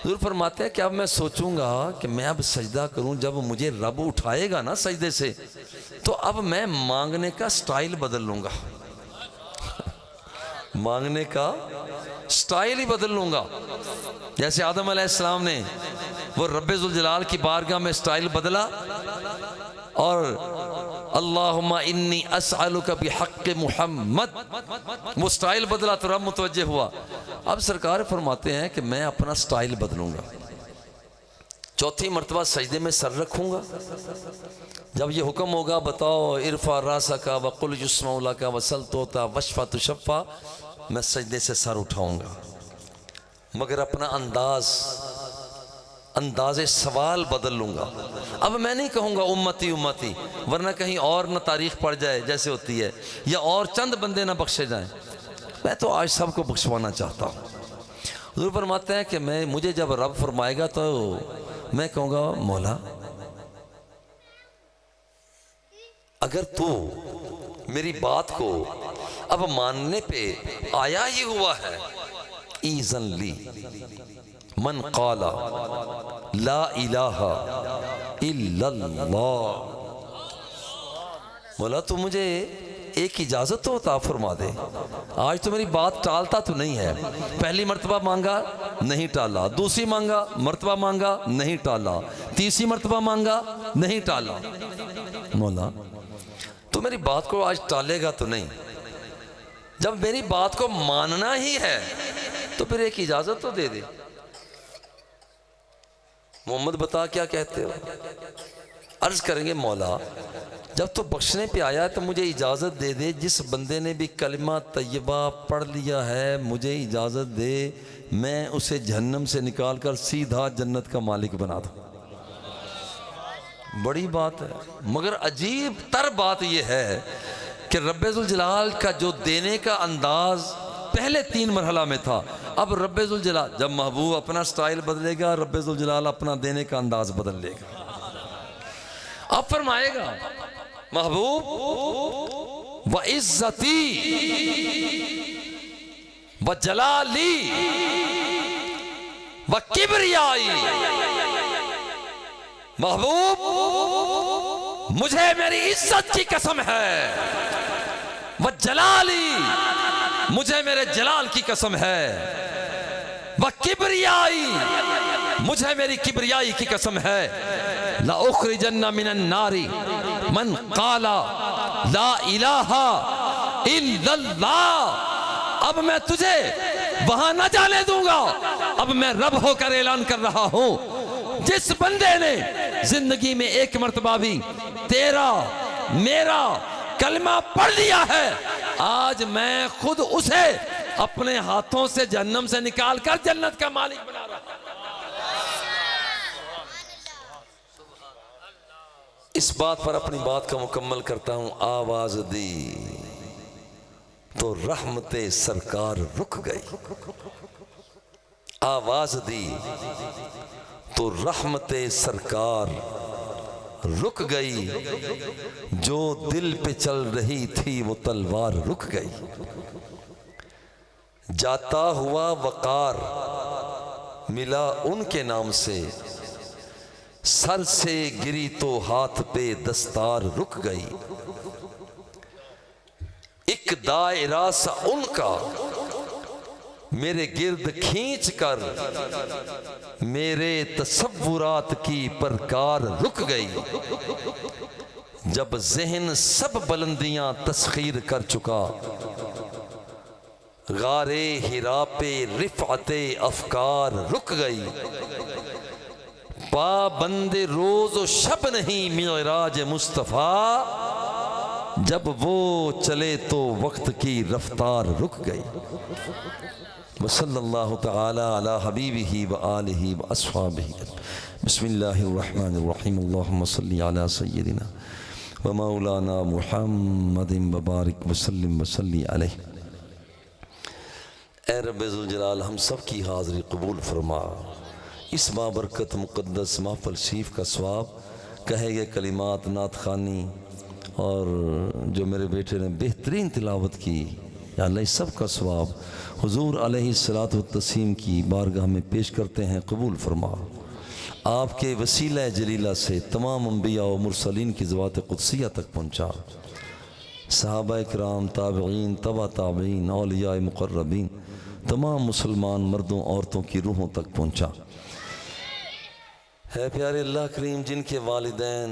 ज़रूर फरमाते हैं कि अब मैं सोचूंगा कि मैं अब सजदा करूं, जब मुझे रब उठाएगा ना सजदे से, तो अब मैं मांगने का स्टाइल बदल लूंगा मांगने का स्टाइल ही बदल लूंगा। जैसे आदम अलैहिस्सलाम ने वो रब्बे ज़ुल जलाल की बारगाह में स्टाइल बदला और अल्लाहुम्मा इन्नी अस्अलुका बिहक़्क़ि मुहम्मद, वो स्टाइल बदला तो रब मुतवज्जे हुआ। अब सरकार फरमाते हैं कि मैं अपना स्टाइल बदलूंगा, चौथी मरतबा सजदे में सर रखूंगा। जब ये हुक्म होगा, बताओ इरफा रासका वकुल युस्मउ लका वसल तोता वशफा तुशफ़ा, मैं सजदे से सर उठाऊंगा। मगर अपना अंदाज़े सवाल बदल लूँगा। अब मैं नहीं कहूँगा उम्मती उम्मती, वरना कहीं और ना तारीख पड़ जाए जैसे होती है, या और चंद बंदे ना बख्शे जाएं। मैं तो आज सबको बख्शवाना चाहता हूँ। हुज़ूर फरमाते हैं कि मुझे जब रब फरमाएगा तो मैं कहूँगा मौला अगर तू मेरी बात को अब मानने पे आया ही हुआ है, ईज़न ली मन क़ाला ला इलाहा इल्लल्लाह, बोला तू मुझे एक इजाज़त तो अता फरमा दे। आज तो मेरी बात टालता तो नहीं है, पहली मर्तबा मांगा नहीं टाला, दूसरी मर्तबा मांगा नहीं टाला, तीसरी मर्तबा मांगा नहीं टाला। मौला तो मेरी बात को आज टालेगा तो नहीं, जब मेरी बात को मानना ही है तो फिर एक इजाज़त तो दे दे। मोहम्मद बता क्या कहते हो? अर्ज करेंगे मौला जब तो बख्शने पे आया तो मुझे इजाज़त दे दे, जिस बंदे ने भी कलिमा तय्यबा पढ़ लिया है मुझे इजाज़त दे, मैं उसे जहन्नम से निकाल कर सीधा जन्नत का मालिक बना दूँ। बड़ी बात है, मगर अजीब तर बात यह है कि रब्बुल जलाल का जो देने का अंदाज पहले 3 मरहला में था, अब रब्बुल जलाल जब महबूब अपना स्टाइल बदलेगा, रब्बुल जलाल अपना देने का अंदाज बदल लेगा। अब फरमाएगा महबूब व इज्जती व जलाली व किबरियाई, महबूब मुझे मेरी इज्जत की कसम है, व जलाली मुझे मेरे जलाल की कसम है, व किबरियाई मुझे मेरी किबरियाई की कसम है, ला उखरिजन्ना मिनन नारी मन काला ला इलाहा इल्लल्लाह। अब मैं तुझे वहां न जाने दूंगा, अब मैं रब होकर ऐलान कर रहा हूं, जिस बंदे ने जिंदगी में एक मर्तबा भी तेरा मेरा कलमा पढ़ लिया है, आज मैं खुद उसे अपने हाथों से जहन्नम से निकाल कर जन्नत का मालिक बना रहा हूं। इस बात पर अपनी बात का मुकम्मल करता हूं। आवाज दी तो रहमते सरकार रुक गई, आवाज दी तो रहमते सरकार रुक गई, जो दिल पे चल रही थी वो तलवार रुक गई। जाता हुआ वकार मिला उनके नाम से, सर से गिरी तो हाथ पे दस्तार रुक गई। एक दायरा सा उनका मेरे गिर्द खींच कर मेरे तसव्वुरात की परकार रुक गई। जब ज़हन सब बुलंदियां तस्खीर कर चुका, गारे हिरा पे रिफ़अते अफ़कार रुक गई। पाबंदे रोज़ व शब नहीं मिराज मुस्तफ़ा, जब वो चले तो वक्त की रफ्तार रुक गई। वसल्लल्लाहु तआला अला हबीबिही व आलिही व अस्हाबिही। बिस्मिल्लाहिर रहमानिर रहीम। अल्लाहुम्मा सल्लि अला सय्यिदिना व मौलाना मुहम्मदिन व बारिक व सल्लिम व सल्लि अलैहि। ऐ रब्बुल जलाल हम सब की हाज़िरी कबूल फरमा। इस बाबरकत मुक़द्दस महफ़िल शरीफ का सवाब, कहे गए कलिमात नात खानी और जो मेरे बेटे ने बेहतरीन तिलावत की, या अल्लाह सब का सवाब हुज़ूर अलैहिस्सलातु वत्तस्लीम की बारगाह में पेश करते हैं, कबूल फरमा। आपके वसीला जलीला से तमाम अंबिया और मुरसलीन की ज़वात क़ुदसिया तक पहुँचा। सहाबा इकराम, ताबईन, तबा ताबईन, औलिया मुक़र्रबीन, तमाम मुसलमान मर्दों औरतों की रूहों तक पहुँचा। है प्यारे अल्लाह करीम, जिनके वालिदैन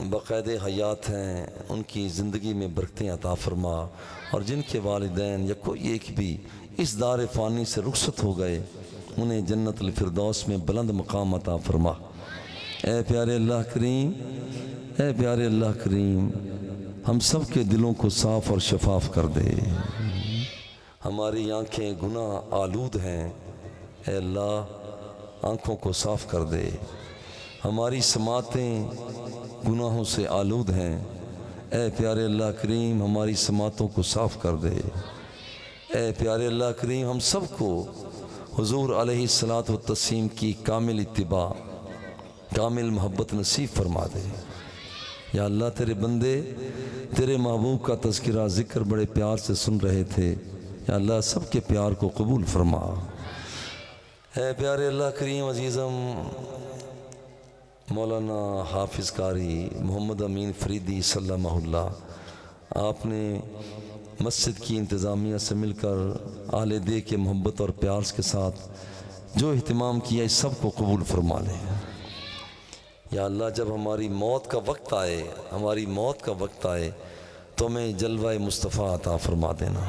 बाक़ायदे हयात हैं उनकी ज़िंदगी में बरकतें अता फरमा, और जिनके वालिदैन या कोई एक भी इस दार फ़ानी से रुखसत हो गए, उन्हें जन्नतुल फिरदौस में बुलंद मकाम अता फरमा। ए प्यारे अल्लाह करीम, ए प्यारे अल्लाह करीम, हम सब के दिलों को साफ़ और शफाफ कर दे। हमारी आँखें गुनाह आलूद हैं, ऐ अल्लाह आँखों को साफ़ कर दे। हमारी समातें गुनाहों से आलूद हैं। ऐ प्यारे अल्लाह करीम हमारी समातों को साफ़ कर दे। ऐ प्यारे अल्लाह करीम हम सबको हुजूर अलैहिस्सलात व तस्लीम की कामिल इत्तिबा, कामिल मोहब्बत नसीब फरमा दे। या अल्लाह तेरे बंदे तेरे महबूब का तज़किरा ज़िक्र बड़े प्यार से सुन रहे थे। या अल्लाह सबके प्यार को कबूल फरमा। है प्यारे अल्लाह करीम अजीज़म मौलाना हाफिज़ कारी मोहम्मद अमीन फरीदी सल्लल्लाहु, आपने मस्जिद की इंतज़ामिया से मिलकर आले दे के मोहब्बत और प्यार के साथ जो इहतिमाम किया इस सब को कबूल फरमा ले। या अल्लाह जब हमारी मौत का वक्त आए, हमारी मौत का वक्त आए तो हमें जलवा मुस्तफ़ा अता फरमा देना।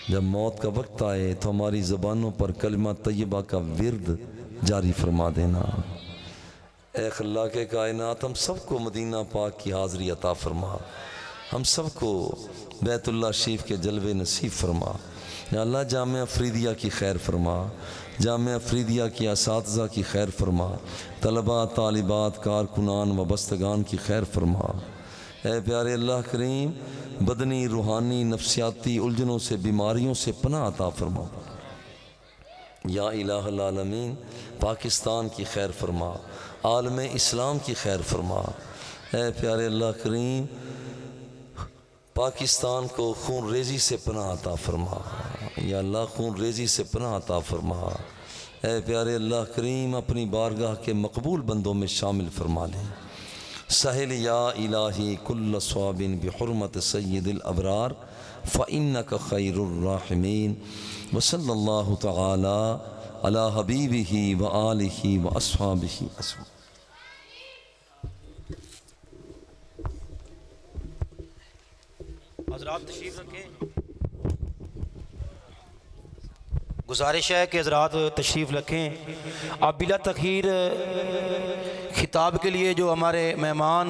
जब मौत का वक्त आए तो हमारी ज़बानों पर कलिमा तय्यबा का विर्द जारी फरमा देना। ऐ अल्लाह के कायनात हम सबको मदीना पाक की हाज़री अता फरमा, हम सबको बैतुल्लाह शरीफ के जलवे नसीब फरमा। या अल्लाह जामिया फ़रीदिया की खैर फरमा, जामिया फ़रीदिया की असातिज़ा की खैर फरमा, तलबा तालिबात कारकुनान व बस्तगान की खैर फरमा। ऐ प्यारे अल्लाह करीम बदनी रूहानी नफ्सियाती उलझनों से बीमारियों से पनाह अता फरमा। या इलाहुल आलमीन पाकिस्तान की खैर फरमा, आलम इस्लाम की खैर फरमा। ऐ प्यारे अल्लाह करीम पाकिस्तान को खून रेजी से पनाह अता फरमा। या अल्लाह खून रेजी से पनाह अता फरमा। ऐ प्यारे अल्लाह करीम अपनी बारगाह के मकबूल बंदों में शामिल फरमा लें। सहल या इलाही कुल्ल स्वाबिन बिहुर्मत सय्यदिल अबरार फ़इन्नका खैरुर राहिमीन व सल्लल्लाहु तआला अला हबीबिही व आलिही व अस्हाबिही अस्मा। हज़रात तशरीफ़ रखें। गुजारिश है कि हज़रात तशरीफ़ रखें। आप बिला तख़ीर खिताब के लिए जो हमारे मेहमान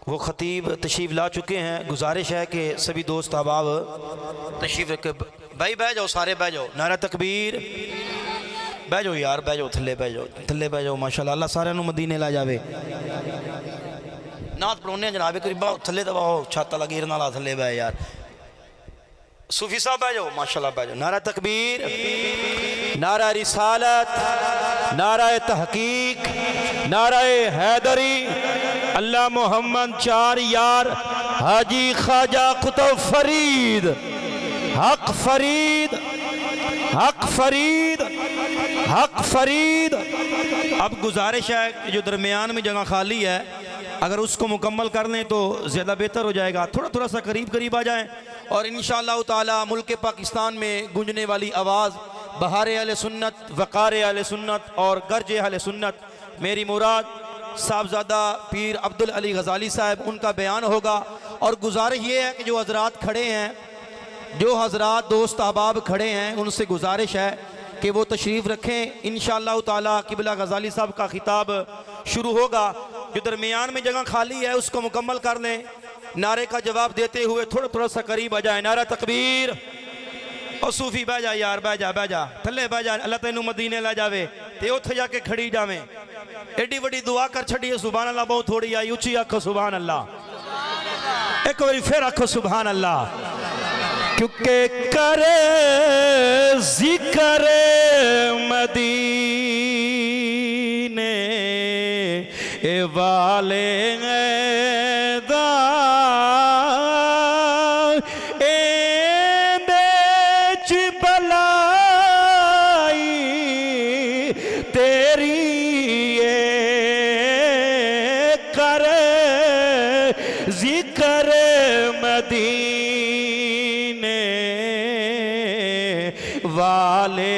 वो ख़तीब तशरीफ़ ला चुके हैं, गुजारिश है कि सभी दोस्त अहबाब तशरीफ़ रखें। भाई बह जाओ, सारे बह जाओ। नारा तकबीर, बह जाओ यार, बह जाओ, थल्ले बह जाओ, थल्ले बह जाओ। माशाअल्लाह अल्लाह सारे मदीने ला जावे। नात पढ़ाने जनाबे करीबा थले दबाओ, छत वाला गिरन वाला थले बह यार। सूफी साहब बह जाओ, माशाल्लाह बह जाओ। नारा तकबीर, नारा रिसालत, नारा तहकीक, नारा हैदरी, अल्लाह मोहम्मद चार यार, हाजी ख्वाजा कुतुब फरीद, हक फरीद, हक फरीद, हक फरीद। अब गुजारिश है कि जो दरमियान में जगह खाली है अगर उसको मुकम्मल कर लें तो ज़्यादा बेहतर हो जाएगा। थोड़ा थोड़ा सा करीब करीब आ जाएं और इंशाअल्लाह ताला मुल्क पाकिस्तान में गूंजने वाली आवाज़ बहार अहले सुन्नत, वक़ार अहले सुन्नत और गर्ज अहले सुन्नत, मेरी मुराद साहबजादा पीर अब्दुल अली गज़ाली साहब, उनका बयान होगा। और गुजारिश ये है कि जो हज़रात खड़े हैं, जो हज़रात दोस्त अहबाब खड़े हैं, उनसे गुजारिश है कि वो तशरीफ़ रखें। इंशाअल्लाह ताला किबला गज़ाली साहब का खिताब शुरू होगा। जो दरमियान में जगह खाली है उसको मुकम्मल कर लें। नारे का जवाब देते हुए थोड़ा थोड़ा सा करीब आ जाए। नारा तकबीर। और सूफी बह जा यार, बह जा, बह जा, थले बह जा। अल्लाह तेनू मदीने ला जावे ते उत्थे जाके खड़ी जावे। एडी बड़ी दुआ कर छड़िए। सुभान अल्लाह बहुत थोड़ी आई, उच्ची आखो सुभान अल्लाह। एक बार फिर आखो सुभान अल्लाह। क्योंकि करे जिक्र मदीने वाले दा बेच बलाई तेरी कर जिक्र मदीने वाले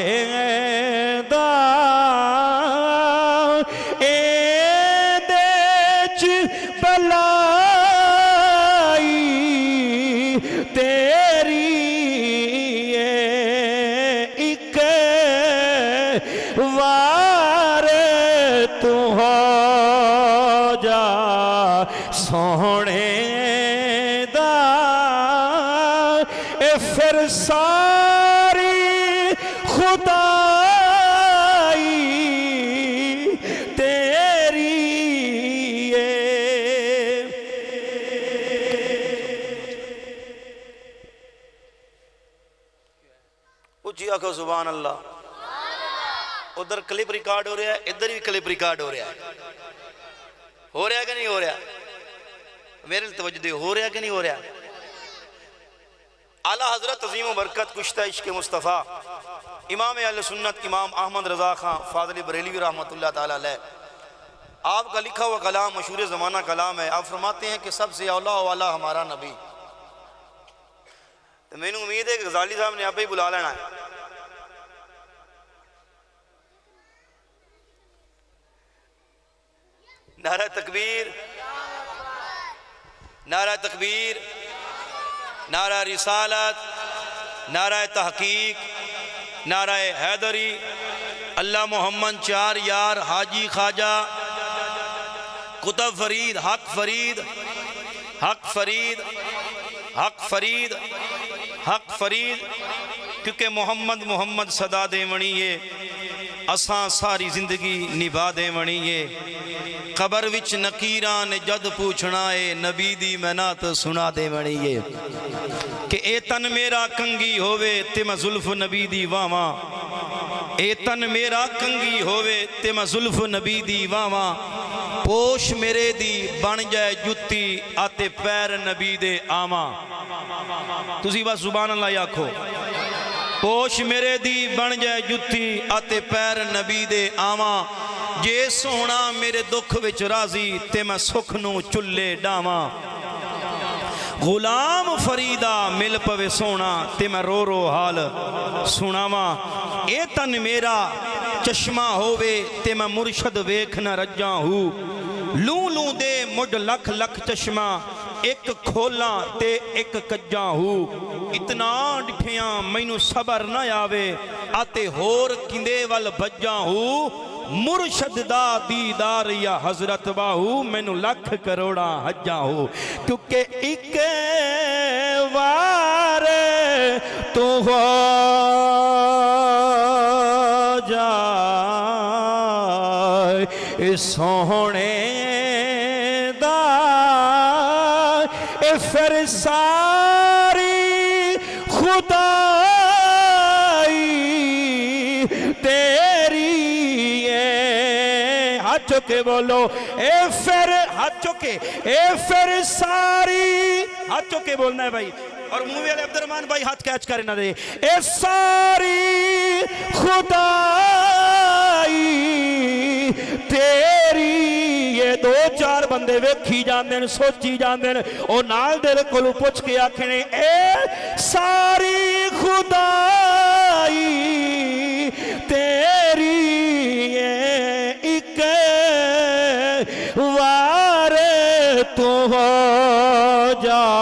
सोने दा फिर सारी खुदाई तेरी है। ऊंची आखो सुभान अल्लाह। उधर क्लिप रिकॉर्ड हो रहा है, इधर भी क्लिप रिकॉर्ड हो रहा है कि नहीं हो रहा? मेरे तवज्जो दे, हो रहा कि नहीं हो रहा? आला हजरत अजीम बरकत कुश्ता इश्क मुस्तफ़ा इमाम अहले सुन्नत इमाम अहमद रज़ा खां फाज़िल बरेलवी रहमतुल्लाह ताला अलैह, आपका लिखा हुआ कलाम मशहूर ज़माना कलाम है। आप फरमाते हैं कि सबसे औला वाला हमारा नबी। तो मैंने उम्मीद है कि गजाली साहब ने आप ही बुला लेना है। नारा तकबीर, नारा तकबीर, नारा रिसालत, नारा तहकीक, नारा हैदरी, अल्लाह मोहम्मद चार यार हाजी ख्वाजा कुतुब फरीद हक फरीद हक फरीद हक फरीद हक फरीद। क्योंकि मोहम्मद मोहम्मद सदा देवणी है, असां सारी जिंदगी निभा देवणी है। कबर विच नकीरा ने जद पूछना है, नबी दी मैनात सुना देवणी है। कि ए तन मेरा कंगी होवे ते मैं जुल्फ नबी दी वावा, ए तन मेरा कंगी होवे ते मैं जुल्फ नबी दी वावा। पोश मेरे दी बन जाए जुत्ती आते पैर नबी दे आवा। तुसी बस सुभान अल्लाह आखो। पोश मेरे दी बन जाए जुत्ती आते पैर नबी दे आवा। जे सोना मेरे दुख विच राजी ते मैं सुख नू चुल्ले डावा। गुलाम फरीदा मिल पवे सोना ते मैं रो रो हाल सुनावा। ए तन मेरा चश्मा होवे ते मैं मुर्शद वेख न रज्जा हूँ। लू लू दे मुड लख लख चश्मा, एक खोला ते एक कज्जा हूँ। इतना डिठिया मैनू सबर न आवे आते होर किंदे वल भज्जा हूँ। मुर्शद दा दीदार या हजरत बाहू मैनू लख करोड़ा हज्जा हो। क्योंकि एक बार तू हो जाए सोहने दा फिर सारी खुदाई तेरी। हाथ चुके बोलो ए फिर, हाथ चुके ए फिर सारी, हाथ चुके बोलना है भाई। और मूवी वाले अब्दुर्रहमान भाई हाथ कैच करे ना दे। ए सारी खुदाई तेरी। ये दो चार बंदे वेखी जांदे ने, सोची जांदे ने, ओ नाल दे कोलों पुछ के आखने ए सारी खुदाई तेरी। एक वार तू हो जाए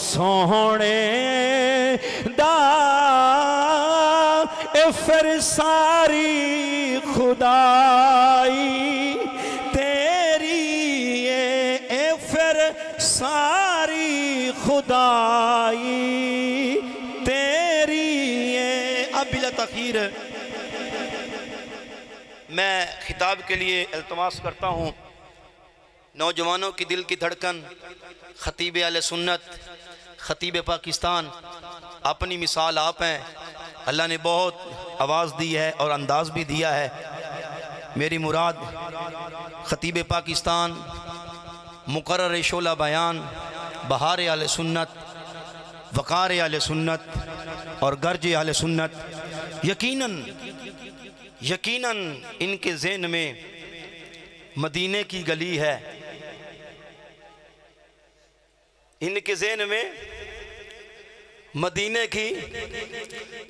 सोहने दा फिर सारी खुदाई तेरी। ए फिर सारी खुदाई तेरी। अब बिला तखीर मैं खिताब के लिए इल्तमास करता हूँ नौजवानों की दिल की धड़कन खतीब अहले सुन्नत, खतीब पाकिस्तान, अपनी मिसाल आप हैं। अल्लाह ने बहुत आवाज़ दी है और अंदाज भी दिया है। मेरी मुराद खतीब पाकिस्तान, मुकर्रर शोला बयान, बहार अहले सुन्नत, वक़ार अहले सुन्नत और गर्ज अहले सुन्नत। यकीनन इनके ज़हन में मदीने की गली है, इनके ज़हन में मदीने की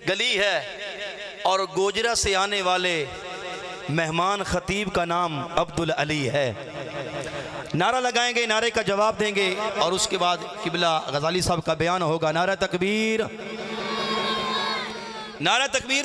गली है और गोजरा से आने वाले मेहमान खतीब का नाम अब्दुल अली है। नारा लगाएंगे, नारे का जवाब देंगे और उसके बाद किबला गजाली साहब का बयान होगा। नारा तकबीर, नारा तकबीर।